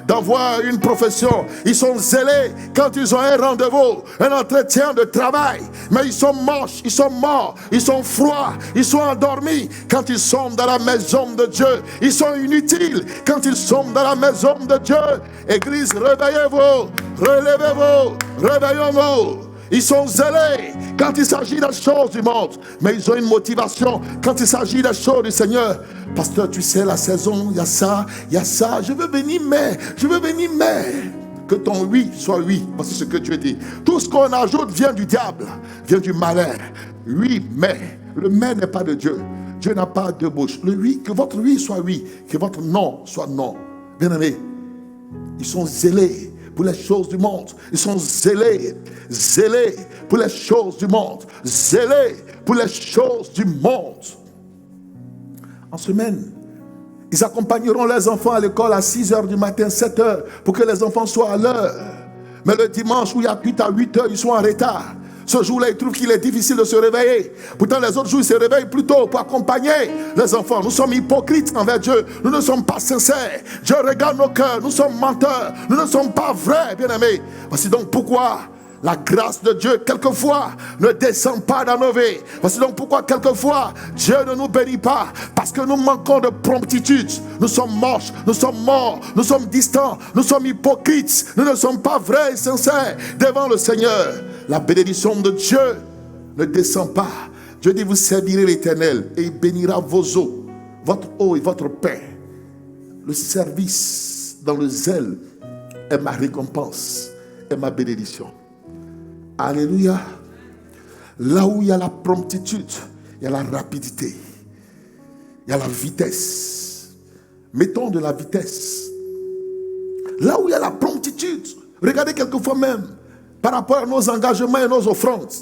d'avoir une profession. Ils sont zélés quand ils ont un rendez-vous, un entretien de travail. Mais ils sont moches, ils sont morts, ils sont froids, ils sont endormis quand ils sont dans la maison de Dieu. Ils sont inutiles quand ils sont dans la maison de Dieu. Église, réveillez-vous, relevez-vous, réveillons-nous. Ils sont zélés quand il s'agit des choses du monde. Mais ils ont une motivation quand il s'agit des choses du Seigneur. Pasteur, tu sais, la saison, il y a ça, il y a ça. Je veux venir, mais. Que ton oui soit oui. Parce que c'est ce que Dieu dit. Tout ce qu'on ajoute vient du diable, vient du malin. Oui, mais. Le mais n'est pas de Dieu. Dieu n'a pas de bouche. Le oui, que votre oui soit oui. Que votre non soit non. Bien aimé, ils sont zélés pour les choses du monde. Ils sont zélés pour les choses du monde. Zélés pour les choses du monde. En semaine, ils accompagneront les enfants à l'école à 6h du matin, 7h, pour que les enfants soient à l'heure. Mais le dimanche où il y a 8 à 8h, ils sont en retard. Ce jour-là, ils trouvent qu'il est difficile de se réveiller. Pourtant, les autres jours, ils se réveillent plus tôt pour accompagner les enfants. Nous sommes hypocrites envers Dieu. Nous ne sommes pas sincères. Dieu regarde nos cœurs. Nous sommes menteurs. Nous ne sommes pas vrais, bien-aimés. Voici donc pourquoi La grâce de Dieu, quelquefois, ne descend pas dans nos vies. Voici donc pourquoi, quelquefois, Dieu ne nous bénit pas. Parce que nous manquons de promptitude. Nous sommes moches, nous sommes morts, nous sommes distants, nous sommes hypocrites. Nous ne sommes pas vrais et sincères devant le Seigneur. La bénédiction de Dieu ne descend pas. Dieu dit, vous servirez l'Éternel et il bénira vos eaux, votre eau et votre pain. Le service dans le zèle est ma récompense, est ma bénédiction. Alléluia. Là où il y a la promptitude, il y a la rapidité, il y a la vitesse. Mettons de la vitesse. Là où il y a la promptitude, regardez quelquefois même, par rapport à nos engagements et nos offrandes.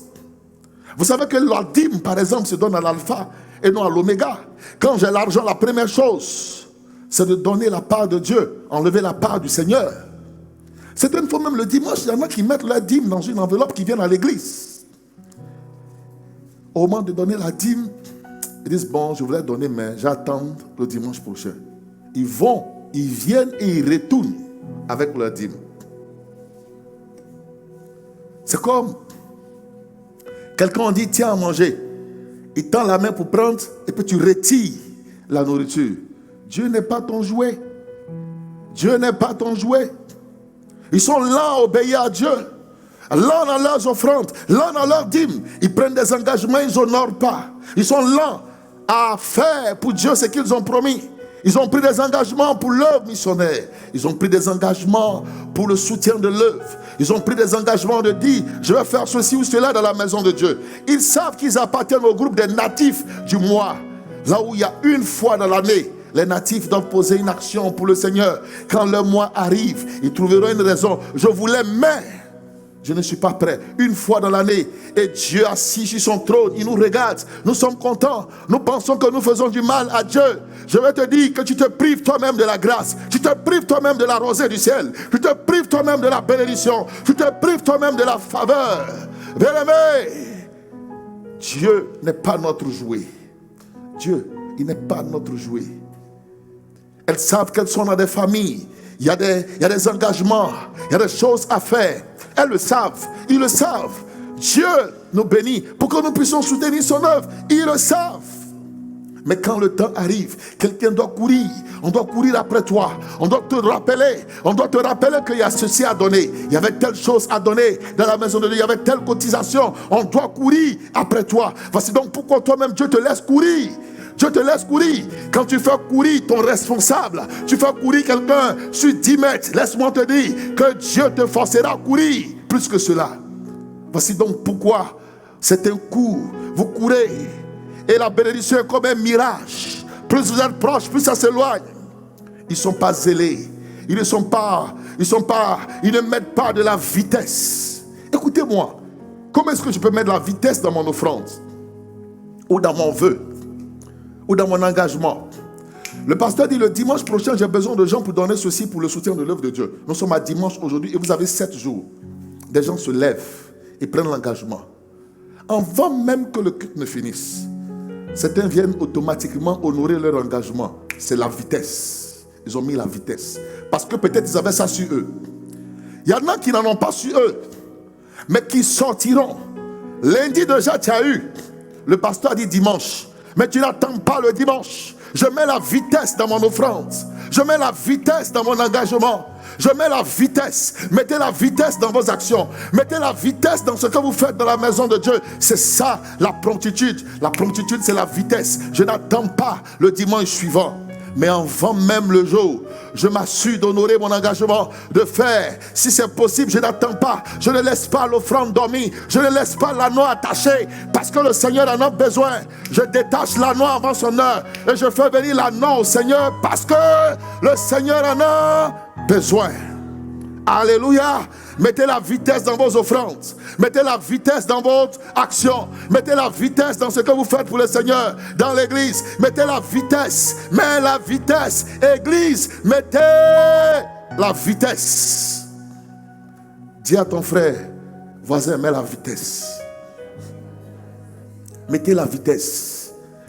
Vous savez que la dîme, par exemple, se donne à l'alpha et non à l'oméga. Quand j'ai l'argent, la première chose, c'est de donner la part de Dieu, enlever la part du Seigneur. Certaines fois même le dimanche, il y en a qui mettent la dîme dans une enveloppe qui viennent à l'église. Au moment de donner la dîme, ils disent, bon, je voulais donner, mais j'attends le dimanche prochain. Ils vont, ils viennent et ils retournent avec leur dîme. C'est comme quelqu'un dit, tiens à manger. Il tend la main pour prendre et puis tu retires la nourriture. Dieu n'est pas ton jouet. Dieu n'est pas ton jouet. Ils sont lents à obéir à Dieu. Lents dans leurs offrandes, lents dans leurs dîmes. Ils prennent des engagements, ils n'honorent pas. Ils sont lents à faire pour Dieu ce qu'ils ont promis. Ils ont pris des engagements pour l'œuvre missionnaire. Ils ont pris des engagements pour le soutien de l'œuvre. Ils ont pris des engagements de dire, je vais faire ceci ou cela dans la maison de Dieu. Ils savent qu'ils appartiennent au groupe des natifs du mois. Là où il y a une fois dans l'année, les natifs doivent poser une action pour le Seigneur. Quand le mois arrive, ils trouveront une raison. Je voulais, mais je ne suis pas prêt. Une fois dans l'année, et Dieu assis sur son trône, il nous regarde. Nous sommes contents. Nous pensons que nous faisons du mal à Dieu. Je vais te dire que tu te prives toi-même de la grâce. Tu te prives toi-même de la rosée du ciel. Tu te prives toi-même de la bénédiction. Tu te prives toi-même de la faveur. Bien-aimé, Dieu n'est pas notre jouet. Dieu, il n'est pas notre jouet. Elles savent qu'elles sont dans des familles. Il y a des engagements. Il y a des choses à faire. Elles le savent. Ils le savent. Dieu nous bénit pour que nous puissions soutenir son œuvre. Ils le savent. Mais quand le temps arrive, quelqu'un doit courir. On doit courir après toi. On doit te rappeler. On doit te rappeler qu'il y a ceci à donner. Il y avait telle chose à donner dans la maison de Dieu. Il y avait telle cotisation. On doit courir après toi. Voici donc pourquoi toi-même Dieu te laisse courir. Dieu te laisse courir. Quand tu fais courir ton responsable, tu fais courir quelqu'un sur 10 mètres. Laisse-moi te dire que Dieu te forcera à courir plus que cela. Voici donc pourquoi c'est un coup. Vous courez et la bénédiction est comme un mirage. Plus vous êtes proche, plus ça s'éloigne. Ils ne sont pas zélés. Ils ne mettent pas de la vitesse. Écoutez-moi. Comment est-ce que je peux mettre de la vitesse dans mon offrande? Ou dans mon vœu? Ou dans mon engagement? Le pasteur dit, le dimanche prochain, j'ai besoin de gens pour donner ceci pour le soutien de l'œuvre de Dieu. Nous sommes à dimanche aujourd'hui et vous avez 7 jours. Des gens se lèvent et prennent l'engagement. Avant même que le culte ne finisse, certains viennent automatiquement honorer leur engagement. C'est la vitesse. Ils ont mis la vitesse. Parce que peut-être ils avaient ça sur eux. Il y en a qui n'en ont pas sur eux, mais qui sortiront. Lundi déjà, tu as eu. Le pasteur a dit dimanche. Mais tu n'attends pas le dimanche. Je mets la vitesse dans mon offrande. Je mets la vitesse dans mon engagement. Je mets la vitesse. Mettez la vitesse dans vos actions. Mettez la vitesse dans ce que vous faites dans la maison de Dieu. C'est ça la promptitude. La promptitude, c'est la vitesse. Je n'attends pas le dimanche suivant. Mais avant même le jour, je m'assure d'honorer mon engagement, de faire. Si c'est possible, je n'attends pas. Je ne laisse pas l'offrande dormir. Je ne laisse pas l'anneau attaché. Parce que le Seigneur en a besoin. Je détache l'anneau avant son heure. Et je fais venir l'anneau au Seigneur. Parce que le Seigneur en a besoin. Alléluia. Mettez la vitesse dans vos offrandes. Mettez la vitesse dans votre action. Mettez la vitesse dans ce que vous faites pour le Seigneur. Dans l'église, mettez la vitesse. Mets la vitesse. Église, mettez la vitesse. Dis à ton frère, voisin, mets la vitesse. Mettez la vitesse.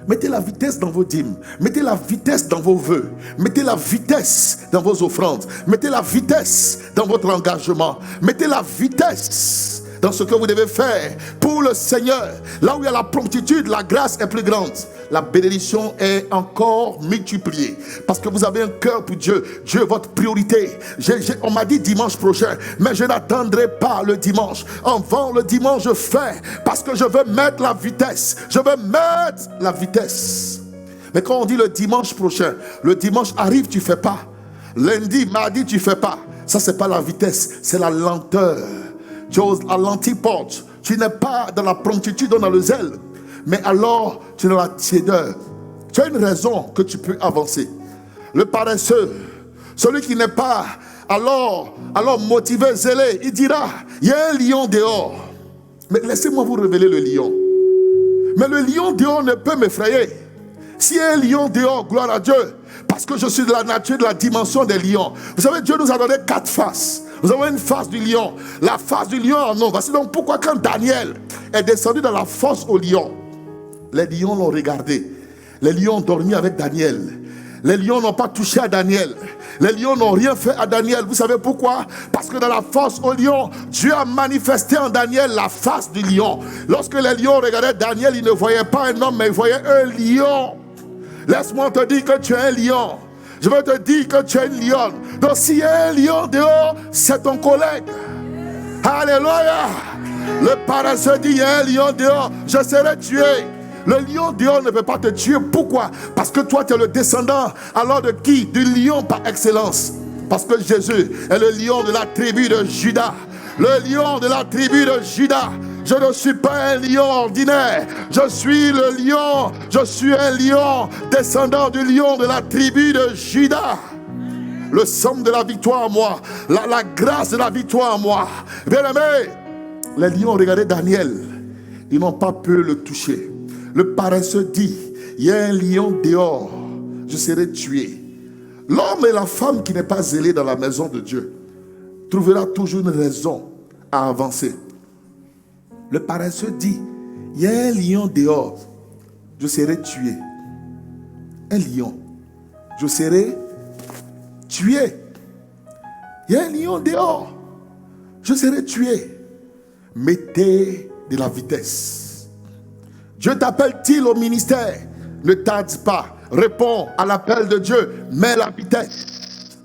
Mettez la vitesse dans vos dîmes. Mettez la vitesse dans vos vœux. Mettez la vitesse dans vos offrandes. Mettez la vitesse dans votre engagement. Mettez la vitesse dans ce que vous devez faire pour le Seigneur. Là où il y a la promptitude, la grâce est plus grande. La bénédiction est encore multipliée. Parce que vous avez un cœur pour Dieu. Dieu est votre priorité. On m'a dit dimanche prochain, mais je n'attendrai pas le dimanche. Avant le dimanche, je fais. Parce que je veux mettre la vitesse. Je veux mettre la vitesse. Mais quand on dit le dimanche prochain, le dimanche arrive, tu ne fais pas. Lundi, mardi, tu ne fais pas. Ça, ce n'est pas la vitesse, c'est la lenteur. Tu es à l'antipode. Tu n'es pas dans la promptitude, dans le zèle. Mais alors, tu es dans la tiédeur. Tu as une raison que tu peux avancer. Le paresseux, celui qui n'est pas alors motivé, zélé, il dira, il y a un lion dehors. Mais laissez-moi vous révéler le lion. Mais le lion dehors ne peut m'effrayer. S'il y a un lion dehors, gloire à Dieu, parce que je suis de la nature, de la dimension des lions. Vous savez, Dieu nous a donné 4 faces. Nous avons une face du lion. La face du lion en homme. Voici donc pourquoi quand Daniel est descendu dans la fosse au lion, les lions l'ont regardé. Les lions ont dormi avec Daniel. Les lions n'ont pas touché à Daniel. Les lions n'ont rien fait à Daniel. Vous savez pourquoi? Parce que dans la fosse au lion, Dieu a manifesté en Daniel la face du lion. Lorsque les lions regardaient Daniel, ils ne voyaient pas un homme, mais ils voyaient un lion. Laisse-moi te dire que tu es un lion. Je veux te dire que tu es une lionne. Donc s'il y a un lion dehors, c'est ton collègue. Alléluia. Le paresseux dit, il y a un lion dehors, je serai tué. Le lion dehors ne peut pas te tuer. Pourquoi? Parce que toi tu es le descendant. Alors de qui? Du lion par excellence. Parce que Jésus est le lion de la tribu de Juda. Le lion de la tribu de Juda. Je ne suis pas un lion ordinaire. Je suis le lion. Je suis un lion, descendant du lion de la tribu de Juda. Le somme de la victoire en moi. La grâce de la victoire en moi. Bien-aimé, les lions regardaient Daniel. Ils n'ont pas pu le toucher. Le paresseux dit, il y a un lion dehors. Je serai tué. L'homme et la femme qui n'est pas zélé dans la maison de Dieu trouvera toujours une raison à avancer. Le paresseux dit, il y a un lion dehors, je serai tué. Un lion, je serai tué. Il y a un lion dehors, je serai tué. Mettez de la vitesse. Dieu t'appelle-t-il au ministère? Ne tarde pas, réponds à l'appel de Dieu, mets la vitesse.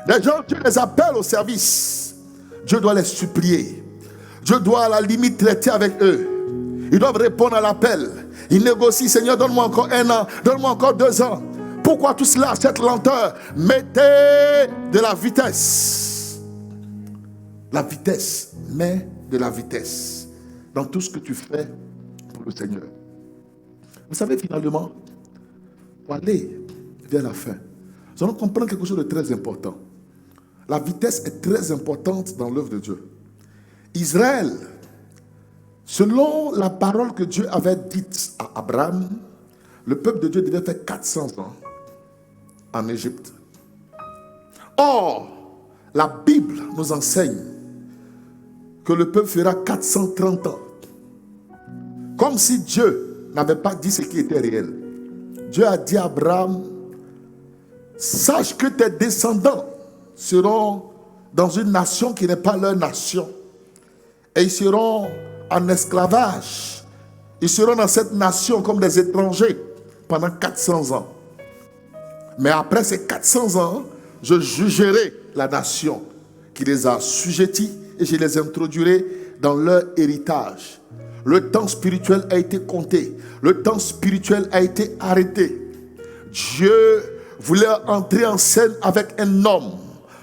Les gens, Dieu les appelle au service. Dieu doit les supplier. Dieu doit à la limite traiter avec eux. Ils doivent répondre à l'appel. Ils négocient, Seigneur, donne-moi encore 1 an, donne-moi encore 2 ans. Pourquoi tout cela, cette lenteur? Mettez de la vitesse. La vitesse, mets de la vitesse dans tout ce que tu fais pour le Seigneur. Vous savez, finalement, pour aller vers la fin, nous allons comprendre quelque chose de très important. La vitesse est très importante dans l'œuvre de Dieu. Israël, selon la parole que Dieu avait dite à Abraham, le peuple de Dieu devait faire 400 ans en Égypte. Or, la Bible nous enseigne que le peuple fera 430 ans. Comme si Dieu n'avait pas dit ce qui était réel. Dieu a dit à Abraham, sache que tes descendants seront dans une nation qui n'est pas leur nation. Et ils seront en esclavage. Ils seront dans cette nation comme des étrangers pendant 400 ans. Mais après ces 400 ans, je jugerai la nation qui les a assujettis et je les introduirai dans leur héritage. Le temps spirituel a été compté. Le temps spirituel a été arrêté. Dieu voulait entrer en scène avec un homme.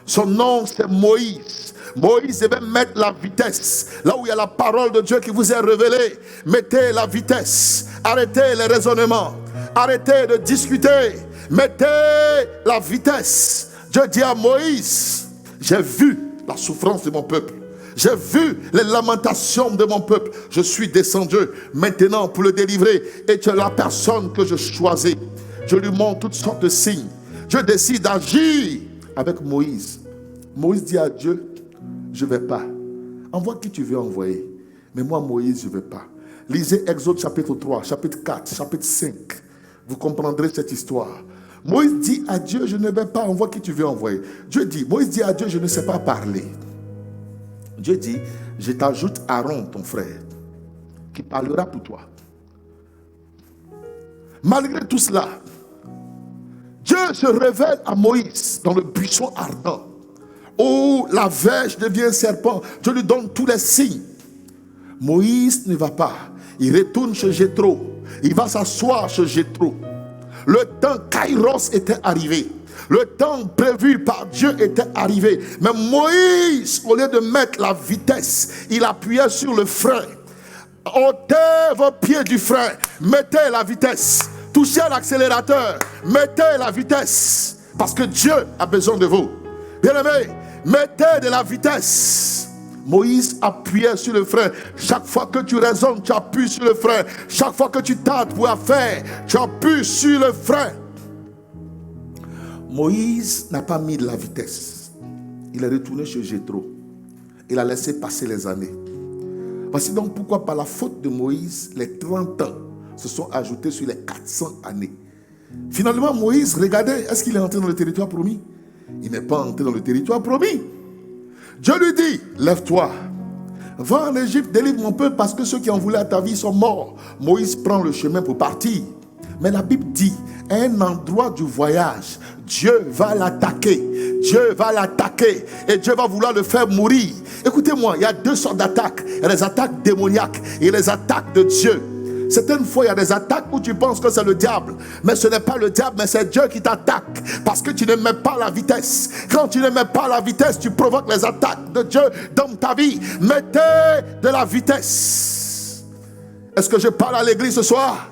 Son nom, c'est Moïse. Moïse devait mettre la vitesse. Là où il y a la parole de Dieu qui vous est révélée, mettez la vitesse. Arrêtez les raisonnements. Arrêtez de discuter. Mettez la vitesse. Dieu dit à Moïse, j'ai vu la souffrance de mon peuple. J'ai vu les lamentations de mon peuple. Je suis descendu maintenant pour le délivrer. Et tu es la personne que je choisis. Je lui montre toutes sortes de signes. Dieu décide d'agir avec Moïse. Moïse dit à Dieu, je ne vais pas. Envoie qui tu veux envoyer. Mais moi, Moïse, je ne vais pas. Lisez Exode chapitre 3, chapitre 4, chapitre 5. Vous comprendrez cette histoire. Moïse dit à Dieu, je ne vais pas. Envoie qui tu veux envoyer. Moïse dit à Dieu, je ne sais pas parler. Dieu dit, je t'ajoute Aaron, ton frère, qui parlera pour toi. Malgré tout cela, Dieu se révèle à Moïse dans le buisson ardent, où la verge devient serpent. Dieu lui donne tous les signes. Moïse ne va pas. Il retourne chez Jéthro. Il va s'asseoir chez Jéthro. Le temps Kairos était arrivé. Le temps prévu par Dieu était arrivé. Mais Moïse, au lieu de mettre la vitesse, il appuyait sur le frein. Ôtez vos pieds du frein. Mettez la vitesse. Touchez l'accélérateur. Mettez la vitesse. Parce que Dieu a besoin de vous. Bien-aimés, mettez de la vitesse. Moïse appuyait sur le frein. Chaque fois que tu raisonnes, tu appuies sur le frein. Chaque fois que tu tâtes pour faire, tu appuies sur le frein. Moïse n'a pas mis de la vitesse. Il est retourné chez Jéthro. Il a laissé passer les années. Voici donc pourquoi, par la faute de Moïse, les 30 ans se sont ajoutés sur les 400 années. Finalement, Moïse, regardez, est-ce qu'il est entré dans le territoire promis? Il n'est pas entré dans le territoire promis. Dieu lui dit, lève-toi, va en Égypte, délivre mon peuple, parce que ceux qui en voulaient à ta vie sont morts. Moïse prend le chemin pour partir. Mais la Bible dit, à un endroit du voyage, Dieu va l'attaquer. Dieu va l'attaquer et Dieu va vouloir le faire mourir. Écoutez-moi, il y a deux sortes d'attaques. Il y a les attaques démoniaques et les attaques de Dieu. Certaines fois, il y a des attaques où tu penses que c'est le diable. Mais ce n'est pas le diable, mais c'est Dieu qui t'attaque. Parce que tu ne mets pas la vitesse. Quand tu ne mets pas la vitesse, tu provoques les attaques de Dieu dans ta vie. Mettez de la vitesse. Est-ce que je parle à l'église ce soir?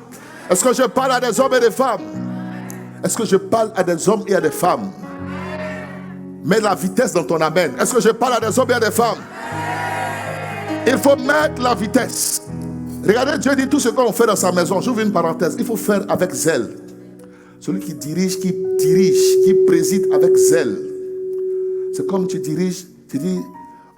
Est-ce que je parle à des hommes et des femmes? Est-ce que je parle à des hommes et à des femmes? Mets la vitesse dans ton amen. Est-ce que je parle à des hommes et à des femmes? Il faut mettre la vitesse. Regardez, Dieu dit tout ce qu'on fait dans sa maison. J'ouvre une parenthèse. Il faut faire avec zèle. Celui qui dirige, qui préside avec zèle. C'est comme tu diriges, tu dis,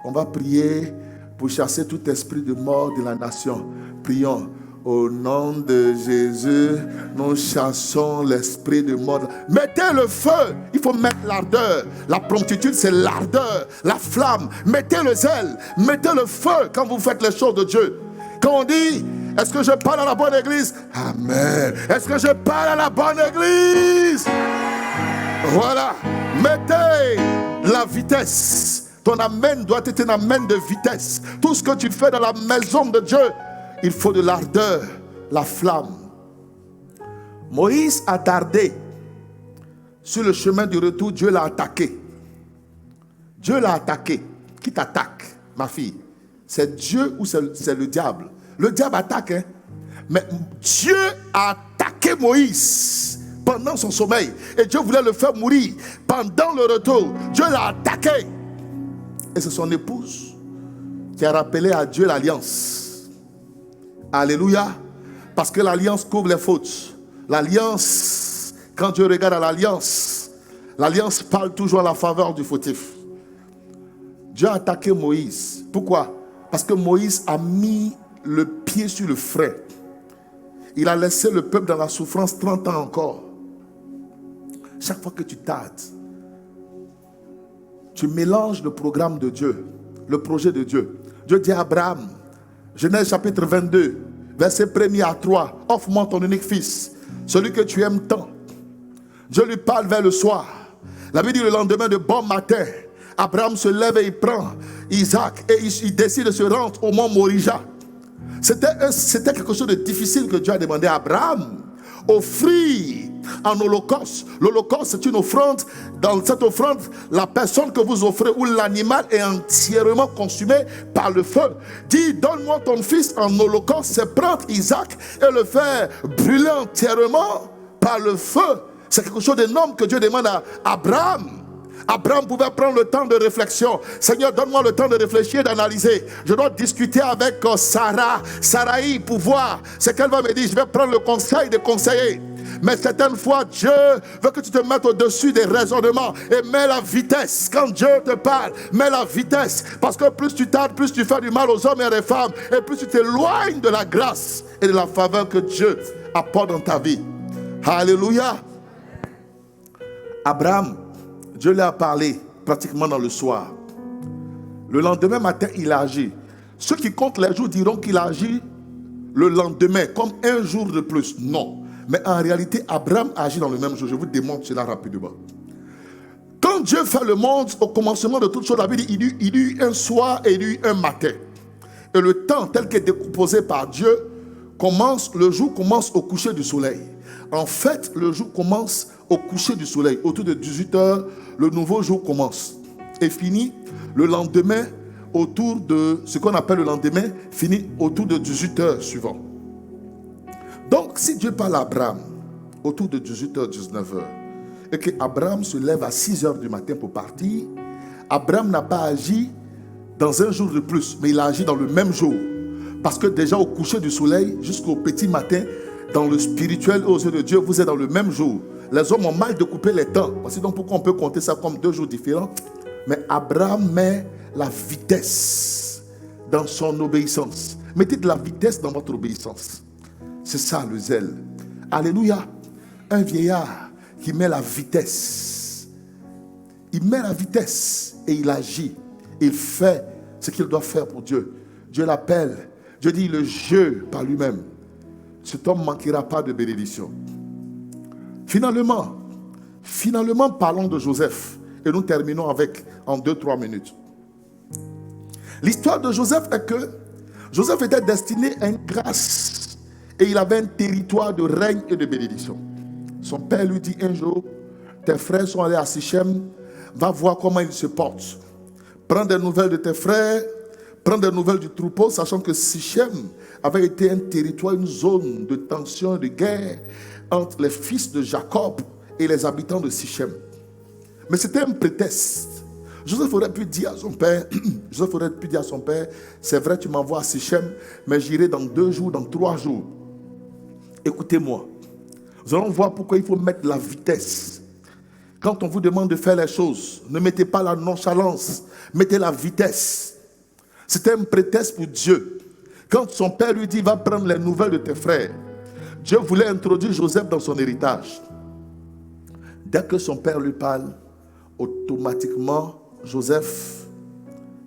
on va prier pour chasser tout esprit de mort de la nation. Prions. Au nom de Jésus, nous chassons l'esprit de mort. Mettez le feu. Il faut mettre l'ardeur. La promptitude, c'est l'ardeur, la flamme. Mettez le zèle. Mettez le feu quand vous faites les choses de Dieu. Quand on dit, est-ce que je parle à la bonne église? Amen. Est-ce que je parle à la bonne église? Voilà. Mettez la vitesse. Ton amen doit être un amen de vitesse. Tout ce que tu fais dans la maison de Dieu, il faut de l'ardeur, la flamme. Moïse a tardé. Sur le chemin du retour, Dieu l'a attaqué. Dieu l'a attaqué. Qui t'attaque, ma fille? C'est Dieu ou c'est le diable? Le diable attaque, hein? Mais Dieu a attaqué Moïse pendant son sommeil. Et Dieu voulait le faire mourir. Pendant le retour, Dieu l'a attaqué. Et c'est son épouse qui a rappelé à Dieu l'alliance. Alléluia. Parce que l'alliance couvre les fautes. L'alliance, quand Dieu regarde à l'alliance parle toujours à la faveur du fautif. Dieu a attaqué Moïse. Pourquoi? Parce que Moïse a mis le pied sur le frein. Il a laissé le peuple dans la souffrance 30 ans encore. Chaque fois que tu tardes, tu mélanges le programme de Dieu, le projet de Dieu. Dieu dit à Abraham, Genèse chapitre 22, verset 1er à 3, offre-moi ton unique fils, celui que tu aimes tant. Dieu lui parle vers le soir. La Bible dit le lendemain de bon matin, Abraham se lève et il prend Isaac et il décide de se rendre au mont Morija. C'était quelque chose de difficile que Dieu a demandé à Abraham. Offrir en holocauste. L'holocauste, c'est une offrande. Dans cette offrande, la personne que vous offrez ou l'animal est entièrement consumé par le feu. Dis, donne-moi ton fils en holocauste. C'est prendre Isaac et le faire brûler entièrement par le feu. C'est quelque chose d'énorme que Dieu demande à Abraham. Abraham pouvait prendre le temps de réflexion. Seigneur, donne-moi le temps de réfléchir, d'analyser. Je dois discuter avec Sarai pour voir ce qu'elle va me dire. Je vais prendre le conseil des conseillers. Mais certaines fois, Dieu veut que tu te mettes au-dessus des raisonnements et mets la vitesse. Quand Dieu te parle, mets la vitesse. Parce que plus tu tardes, plus tu fais du mal aux hommes et aux femmes. Et plus tu t'éloignes de la grâce et de la faveur que Dieu apporte dans ta vie. Alléluia. Abraham, Dieu lui a parlé pratiquement dans le soir. Le lendemain matin, il a agi. Ceux qui comptent les jours diront qu'il a agi le lendemain, comme un jour de plus. Non. Mais en réalité, Abraham agit dans le même jour. Je vous démontre cela rapidement. Quand Dieu fait le monde, au commencement de toutes choses, la Bible dit il y eut un soir et il y eut un matin. Et le temps tel qu'est décomposé par Dieu, le jour commence au coucher du soleil. En fait, le jour commence au coucher du soleil. Autour de 18h, le nouveau jour commence. Et finit le lendemain, autour de ce qu'on appelle le lendemain, finit autour de 18h suivant. Donc, si Dieu parle à Abraham autour de 18h, 19h, et que Abraham se lève à 6h du matin pour partir, Abraham n'a pas agi dans un jour de plus, mais il a agi dans le même jour. Parce que déjà au coucher du soleil, jusqu'au petit matin, dans le spirituel aux yeux de Dieu, vous êtes dans le même jour. Les hommes ont mal découpé les temps. Voici donc pourquoi on peut compter ça comme 2 jours différents. Mais Abraham met la vitesse dans son obéissance. Mettez de la vitesse dans votre obéissance. C'est ça le zèle. Alléluia. Un vieillard qui met la vitesse. Il met la vitesse et il agit. Il fait ce qu'il doit faire pour Dieu. Dieu l'appelle. Dieu dit le jeu par lui-même. Cet homme ne manquera pas de bénédiction. Finalement, parlons de Joseph. Et nous terminons avec en 2-3 minutes. L'histoire de Joseph est que Joseph était destiné à une grâce. Et il avait un territoire de règne et de bénédiction. Son père lui dit un jour, tes frères sont allés à Sichem, va voir comment ils se portent. Prends des nouvelles de tes frères, prends des nouvelles du troupeau, sachant que Sichem avait été un territoire, une zone de tension, de guerre entre les fils de Jacob et les habitants de Sichem. Mais c'était un prétexte. Joseph aurait pu dire à son père, c'est vrai, tu m'envoies à Sichem, mais j'irai dans 2 jours, dans 3 jours. Écoutez-moi, nous allons voir pourquoi il faut mettre la vitesse. Quand on vous demande de faire les choses, ne mettez pas la nonchalance, mettez la vitesse. C'était un prétexte pour Dieu. Quand son père lui dit, va prendre les nouvelles de tes frères, Dieu voulait introduire Joseph dans son héritage. Dès que son père lui parle, automatiquement, Joseph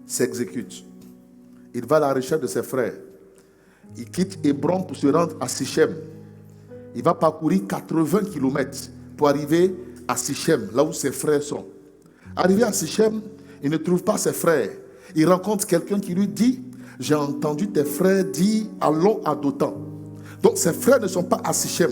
s'exécute. Il va à la recherche de ses frères. Il quitte Hébron pour se rendre à Sichem. Il va parcourir 80 km pour arriver à Sichem, là où ses frères sont. Arrivé à Sichem, il ne trouve pas ses frères. Il rencontre quelqu'un qui lui dit, j'ai entendu tes frères dire, allons à Dothan. Donc ses frères ne sont pas à Sichem.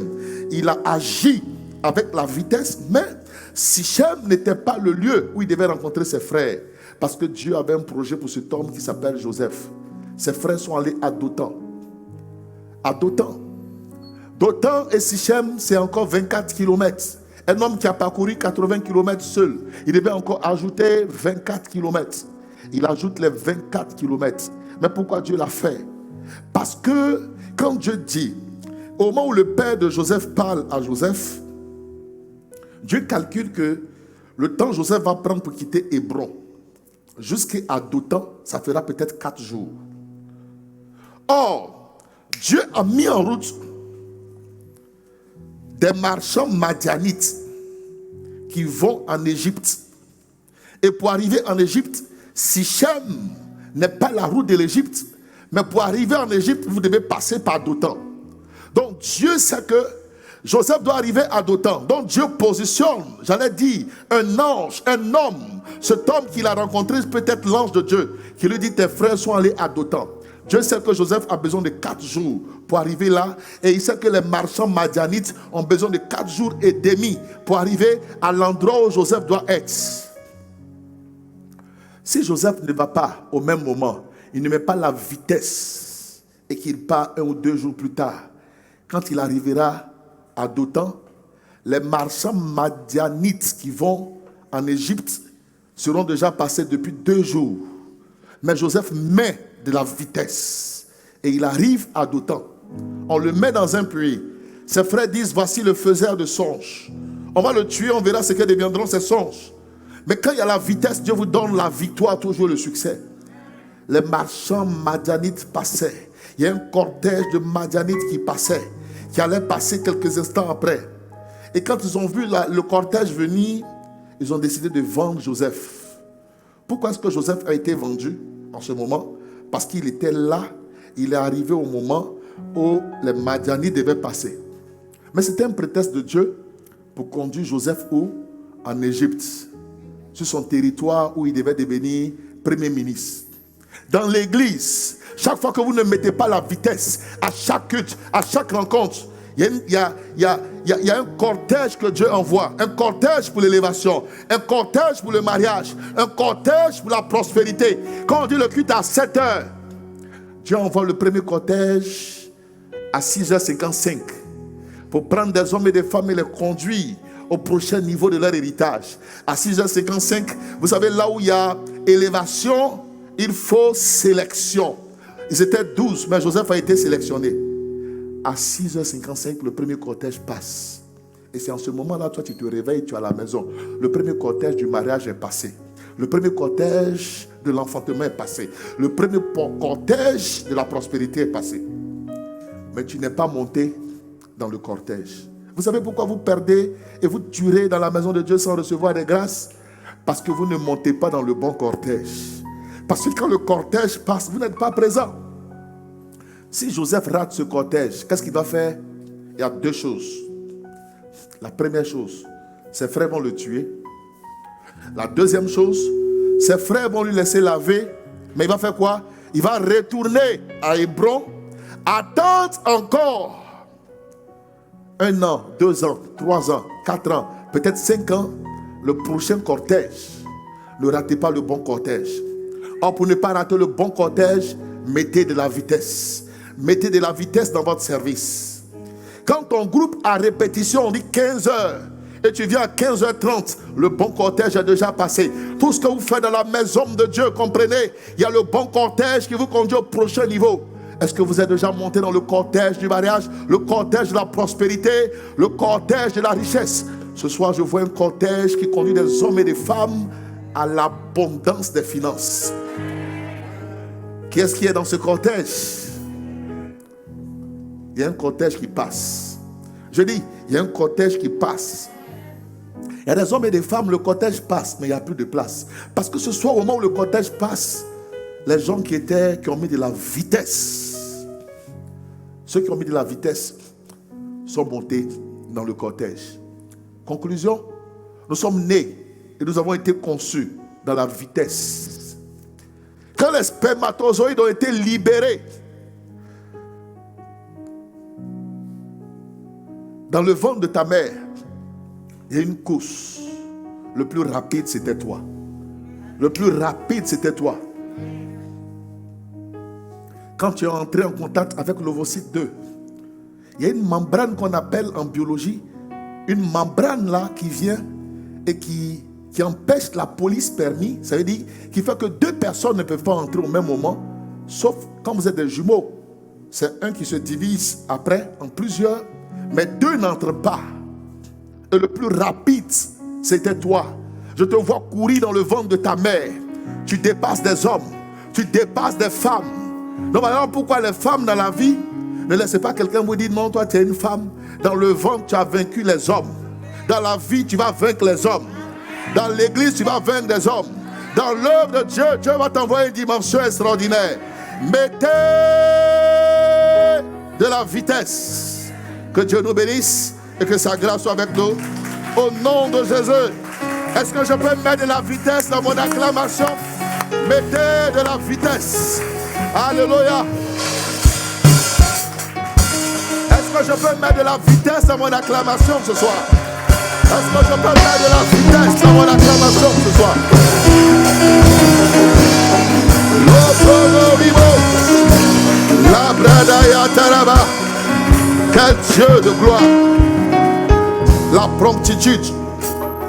Il a agi avec la vitesse, mais Sichem n'était pas le lieu où il devait rencontrer ses frères. Parce que Dieu avait un projet pour cet homme qui s'appelle Joseph. Ses frères sont allés à Dothan. À Dothan. Dothan et Sichem, c'est encore 24 km. Un homme qui a parcouru 80 km seul, il devait encore ajouter 24 km. Il ajoute les 24 km. Mais pourquoi Dieu l'a fait? Parce que quand Dieu dit, au moment où le père de Joseph parle à Joseph, Dieu calcule que le temps Joseph va prendre pour quitter Hébron jusqu'à Dothan, ça fera peut-être 4 jours. Or, Dieu a mis en route des marchands madianites qui vont en Égypte. Et pour arriver en Égypte, Sichem n'est pas la route de l'Égypte, mais pour arriver en Égypte, vous devez passer par Dothan. Donc Dieu sait que Joseph doit arriver à Dothan. Donc Dieu positionne, j'allais dire, un ange, un homme. Cet homme qu'il a rencontré, peut-être l'ange de Dieu, qui lui dit, tes frères sont allés à Dothan. Dieu sait que Joseph a besoin de 4 jours pour arriver là. Et il sait que les marchands madianites ont besoin de 4 jours et demi pour arriver à l'endroit où Joseph doit être. Si Joseph ne va pas au même moment, il ne met pas la vitesse et qu'il part 1 ou 2 jours plus tard, quand il arrivera à Dothan, les marchands madianites qui vont en Égypte seront déjà passés depuis 2 jours. Mais Joseph met de la vitesse et il arrive à Dothan. On le met dans un puits. Ses frères disent, voici le faiseur de songes. On va le tuer, on verra ce que deviendront ces songes. Mais quand il y a la vitesse, Dieu vous donne la victoire, toujours le succès. Les marchands madianites passaient. Il y a un cortège de madianites qui passait, qui allait passer quelques instants après. Et quand ils ont vu le cortège venir, ils ont décidé de vendre Joseph. Pourquoi est-ce que Joseph a été vendu en ce moment? Parce qu'il était là, il est arrivé au moment où les Madianites devaient passer. Mais c'était un prétexte de Dieu pour conduire Joseph où? En Égypte, sur son territoire où il devait devenir premier ministre. Dans l'église, chaque fois que vous ne mettez pas la vitesse à chaque culte, à chaque rencontre, il y a un cortège que Dieu envoie. Un cortège pour l'élévation, un cortège pour le mariage, un cortège pour la prospérité. Quand on dit le culte à 7h, Dieu envoie le premier cortège à 6h55 pour prendre des hommes et des femmes et les conduire au prochain niveau de leur héritage. À 6h55, vous savez, là où il y a élévation, il faut sélection. Ils étaient 12, mais Joseph a été sélectionné. À 6h55, le premier cortège passe. Et c'est en ce moment-là, toi, tu te réveilles, tu es à la maison. Le premier cortège du mariage est passé. Le premier cortège de l'enfantement est passé. Le premier cortège de la prospérité est passé. Mais tu n'es pas monté dans le cortège. Vous savez pourquoi vous perdez et vous tuerez dans la maison de Dieu sans recevoir des grâces? Parce que vous ne montez pas dans le bon cortège. Parce que quand le cortège passe, vous n'êtes pas présent. Si Joseph rate ce cortège, qu'est-ce qu'il va faire? Il y a deux choses. La première chose, ses frères vont le tuer. La deuxième chose, ses frères vont lui laisser laver. Mais il va faire quoi? Il va retourner à Hébron, attendre encore 1 an, 2 ans, 3 ans, 4 ans, peut-être 5 ans, le prochain cortège. Ne ratez pas le bon cortège. Or, pour ne pas rater le bon cortège, mettez de la vitesse. Mettez de la vitesse dans votre service. Quand ton groupe a répétition, on dit 15h, et tu viens à 15h30, le bon cortège est déjà passé. Tout ce que vous faites dans la maison de Dieu, comprenez, il y a le bon cortège qui vous conduit au prochain niveau. Est-ce que vous êtes déjà monté dans le cortège du mariage, le cortège de la prospérité, le cortège de la richesse? Ce soir, je vois un cortège qui conduit des hommes et des femmes à l'abondance des finances. Qui est-ce qui est dans ce cortège? Il y a un cortège qui passe. Je dis, il y a un cortège qui passe. Il y a des hommes et des femmes, le cortège passe, mais il n'y a plus de place. Parce que ce soir, au moment où le cortège passe, les gens qui ont mis de la vitesse, ceux qui ont mis de la vitesse sont montés dans le cortège. Conclusion, nous sommes nés et nous avons été conçus dans la vitesse. Quand les spermatozoïdes ont été libérés dans le ventre de ta mère, il y a une course. Le plus rapide, c'était toi. Le plus rapide, c'était toi. Quand tu es entré en contact avec l'ovocyte 2, il y a une membrane qu'on appelle en biologie, une membrane là qui vient et qui empêche la polyspermie. Ça veut dire qui fait que 2 personnes ne peuvent pas entrer au même moment, sauf quand vous êtes des jumeaux. C'est un qui se divise après en plusieurs, mais 2 n'entrent pas. Et le plus rapide, c'était toi. Je te vois courir dans le ventre de ta mère. Tu dépasses des hommes, tu dépasses des femmes. Donc alors pourquoi les femmes dans la vie, ne laissez pas quelqu'un vous dire non, toi tu es une femme. Dans le ventre tu as vaincu les hommes. Dans la vie tu vas vaincre les hommes. Dans l'église tu vas vaincre des hommes. Dans l'œuvre de Dieu, Dieu va t'envoyer une dimension extraordinaire. Mettez de la vitesse. Que Dieu nous bénisse et que sa grâce soit avec nous. Au nom de Jésus. Est-ce que je peux mettre de la vitesse dans mon acclamation? Mettez de la vitesse. Alléluia. Est-ce que je peux mettre de la vitesse dans mon acclamation ce soir? Est-ce que je peux mettre de la vitesse dans mon acclamation ce soir? La bradaya taraba. Quel Dieu de gloire. La promptitude.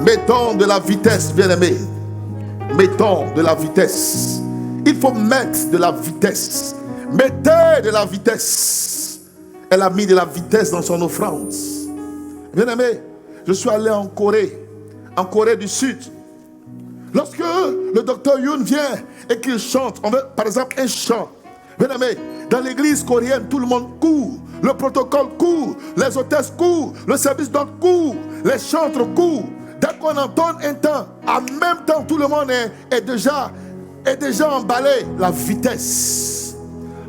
Mettons de la vitesse, bien-aimés. Mettons de la vitesse. Il faut mettre de la vitesse. Mettez de la vitesse. Elle a mis de la vitesse dans son offrande. Bien-aimés, je suis allé en Corée du Sud. Lorsque le docteur Yoon vient et qu'il chante, on veut par exemple un chant. Bien-aimés, dans l'église coréenne, tout le monde court. Le protocole court. Les hôtesses courent. Le service d'ordre court. Les chantres courent. Dès qu'on entend un temps, en même temps, tout le monde est déjà est déjà emballé. La vitesse.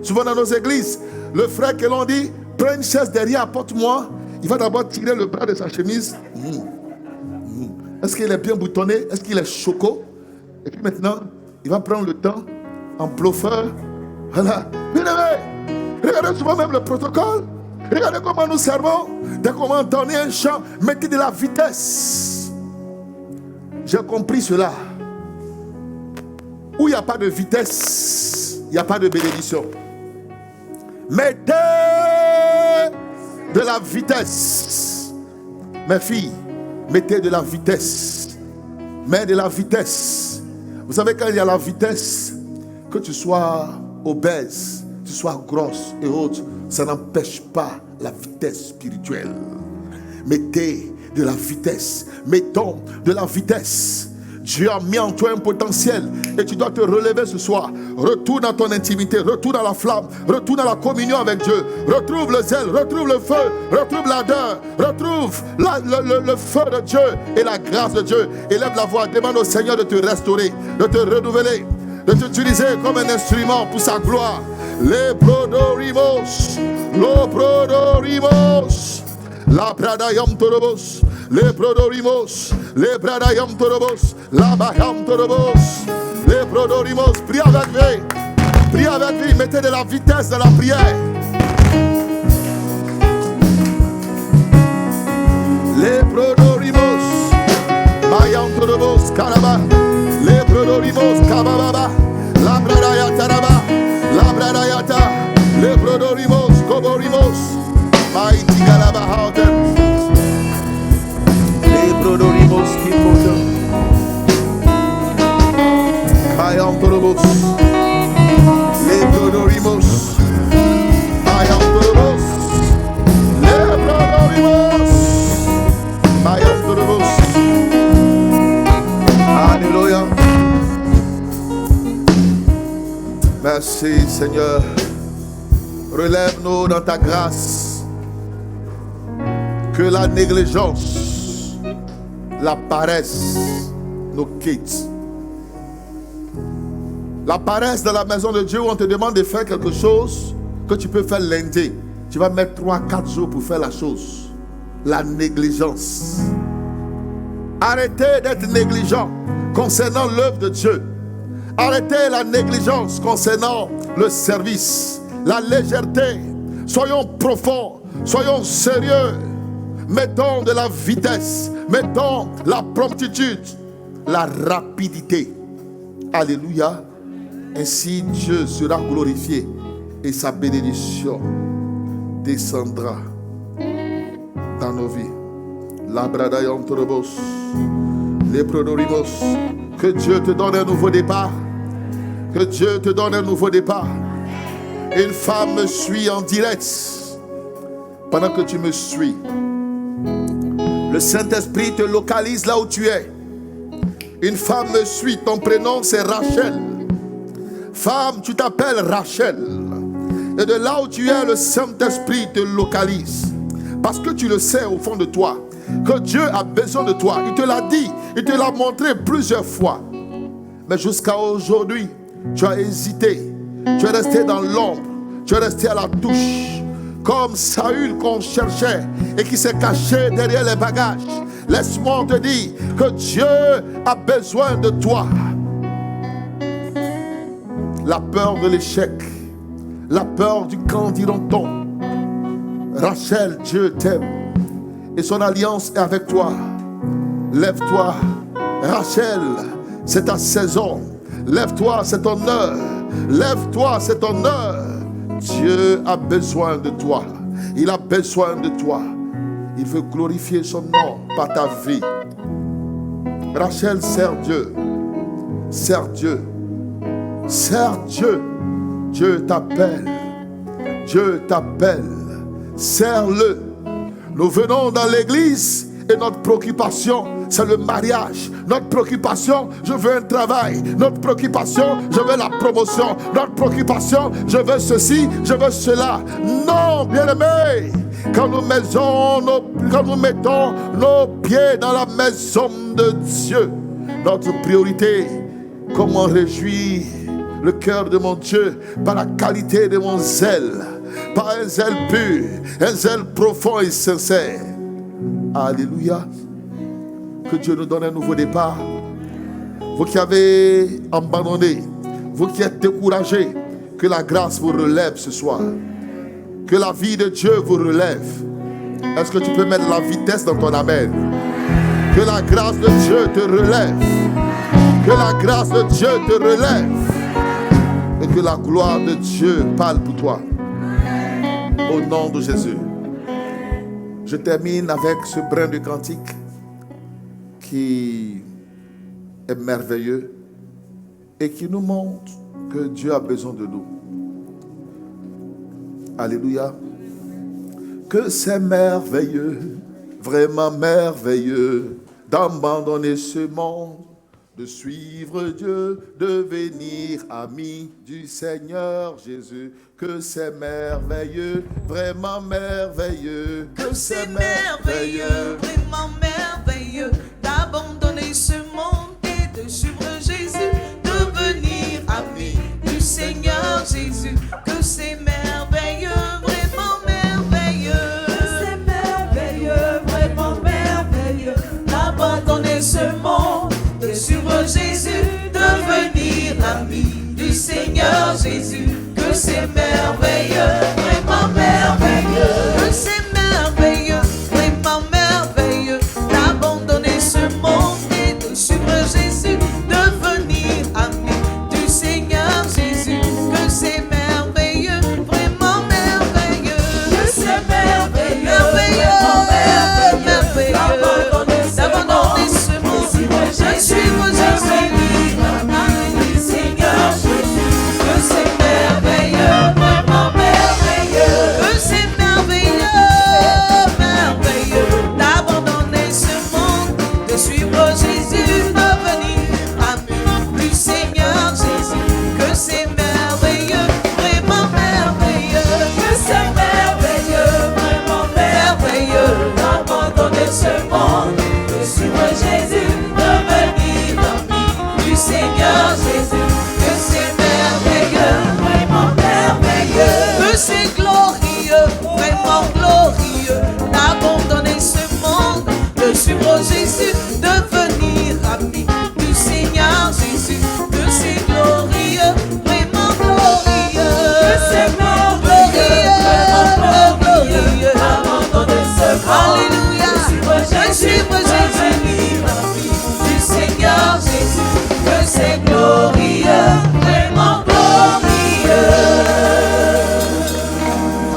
Souvent dans nos églises, le frère que l'on dit, prends une chaise derrière, apporte-moi. Il va d'abord tirer le bras de sa chemise. Est-ce qu'il est bien boutonné? Est-ce qu'il est choco? Et puis maintenant, il va prendre le temps en bluffeur. Voilà. Regardez souvent même le protocole. Regardez comment nous servons. Dès qu'on va entendre un chant, mettez de la vitesse. J'ai compris cela. Où il n'y a pas de vitesse, il n'y a pas de bénédiction. Mettez de la vitesse. Mes filles, mettez de la vitesse. Mets de la vitesse. Vous savez, quand il y a la vitesse, que tu sois obèse, tu sois grosse et autres, ça n'empêche pas la vitesse spirituelle. Mettez de la vitesse. Mettons de la vitesse. Dieu a mis en toi un potentiel et tu dois te relever ce soir. Retourne dans ton intimité, retourne dans la flamme, retourne dans la communion avec Dieu. Retrouve le zèle, retrouve le feu, retrouve l'ardeur, retrouve le feu de Dieu et la grâce de Dieu. Élève la voix, demande au Seigneur de te restaurer, de te renouveler, de t'utiliser comme un instrument pour sa gloire. Les brodorimos, lo brodorimos, la bradayam torobos. Les brodorimos, les bradayam torobos, la baham torobos, les brodorimos. Prie avec lui, prie avec lui, mettez de la vitesse dans la prière. Les brodorimos, bayam torobos, karaba, les brodorimos, kabababa, la bradayataraba, la bradayata, les brodorimos, koborimos, mighty galaba hauten. Les brodorimos qui portent Bayam Torobos. Les brodorimos Bayam Torobos. Les brodorimos Bayam Torobos. Alléluia. Merci Seigneur. Relève-nous dans ta grâce. Que la négligence, la paresse nous quitte. La paresse dans la maison de Dieu où on te demande de faire quelque chose que tu peux faire lundi. Tu vas mettre 3-4 jours pour faire la chose. La négligence. Arrêtez d'être négligent concernant l'œuvre de Dieu. Arrêtez la négligence concernant le service, la légèreté. Soyons profonds, soyons sérieux. Mettons de la vitesse, mettons la promptitude, la rapidité. Alléluia. Ainsi Dieu sera glorifié et sa bénédiction descendra dans nos vies. La bradayam torobos, les brodorimos. Que Dieu te donne un nouveau départ. Que Dieu te donne un nouveau départ. Une femme me suit en direct. Pendant que tu me suis, le Saint-Esprit te localise là où tu es. Une femme me suit, ton prénom c'est Rachel. Femme, tu t'appelles Rachel. Et de là où tu es, le Saint-Esprit te localise. Parce que tu le sais au fond de toi, que Dieu a besoin de toi. Il te l'a dit, il te l'a montré plusieurs fois. Mais jusqu'à aujourd'hui, tu as hésité. Tu es resté dans l'ombre. Tu es resté à la touche. Comme Saül qu'on cherchait et qui s'est caché derrière les bagages. Laisse-moi te dire que Dieu a besoin de toi. La peur de l'échec, la peur du camp d'Ironton. Rachel, Dieu t'aime et son alliance est avec toi. Lève-toi, Rachel, c'est ta saison. Lève-toi, c'est ton heure. Lève-toi, c'est ton heure. Dieu a besoin de toi. Il a besoin de toi. Il veut glorifier son nom par ta vie. Rachel, sers Dieu. Sers Dieu. Sers Dieu. Dieu t'appelle. Dieu t'appelle. Sers-le. Nous venons dans l'église et notre préoccupation, c'est le mariage. Notre préoccupation, je veux un travail. Notre préoccupation, je veux la promotion. Notre préoccupation, je veux ceci, je veux cela. Non, bien-aimés, quand nous mettons nos pieds dans la maison de Dieu, notre priorité comment réjouir le cœur de mon Dieu par la qualité de mon zèle, par un zèle pur, un zèle profond et sincère. Alléluia. Que Dieu nous donne un nouveau départ. Vous qui avez abandonné, vous qui êtes découragés, que la grâce vous relève ce soir. Que la vie de Dieu vous relève. Est-ce que tu peux mettre la vitesse dans ton amen? Que la grâce de Dieu te relève. Que la grâce de Dieu te relève. Et que la gloire de Dieu parle pour toi. Au nom de Jésus. Je termine avec ce brin de cantique qui est merveilleux et qui nous montre que Dieu a besoin de nous. Alléluia. Que c'est merveilleux, vraiment merveilleux, d'abandonner ce monde, de suivre Dieu, de venir ami du Seigneur Jésus. Que c'est merveilleux, vraiment merveilleux. Que c'est merveilleux, vraiment merveilleux, d'abandonner ce monde et de suivre Jésus, de venir ami du Seigneur Jésus. Que c'est merveilleux, vraiment merveilleux. Que c'est merveilleux, vraiment merveilleux, d'abandonner ce monde, de suivre Jésus, de venir ami du Seigneur Jésus. Que c'est merveilleux, vraiment merveilleux. Que c'est merveilleux, vraiment merveilleux, d'abandonner ce monde et de suivre Jésus, de venir ami du Seigneur Jésus. Que c'est merveilleux, vraiment merveilleux. Que c'est merveilleux, vraiment merveilleux, d'abandonner ce monde et de suivre Jésus, ami du Seigneur Jésus. Que c'est merveilleux, vraiment merveilleux. Que c'est merveilleux, merveilleux, d'abandonner ce monde, de suivre Jésus, de venir ami du Seigneur Jésus. Que c'est merveilleux, vraiment merveilleux. Que c'est merveilleux, vraiment merveilleux, d'abandonner ce monde, de suivre Jésus, de venir ami du Seigneur Jésus. Que c'est merveilleux, vraiment merveilleux. Que c'est glorieux, vraiment glorieux, d'abandonner ce monde, de suivre Jésus, de venir ami du Seigneur Jésus. Que c'est glorieux, vraiment glorieux. Que c'est merveilleux, vraiment glorieux, d'abandonner ce monde, alléluia, de suivre Jésus, ami du Seigneur Jésus. Que c'est glorieux, vraiment glorieux.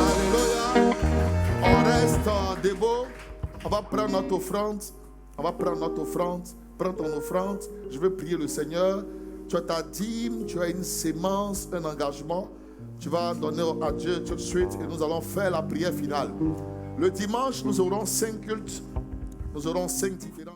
Alléluia. On reste debout. On va prendre notre offrande. On va prendre notre offrande. Prends ton offrande. Je veux prier le Seigneur. Tu as ta dîme, tu as une sémence, un engagement. Tu vas donner à Dieu tout de suite et nous allons faire la prière finale. Le dimanche, nous aurons 5 cultes. Nous aurons 5 différents.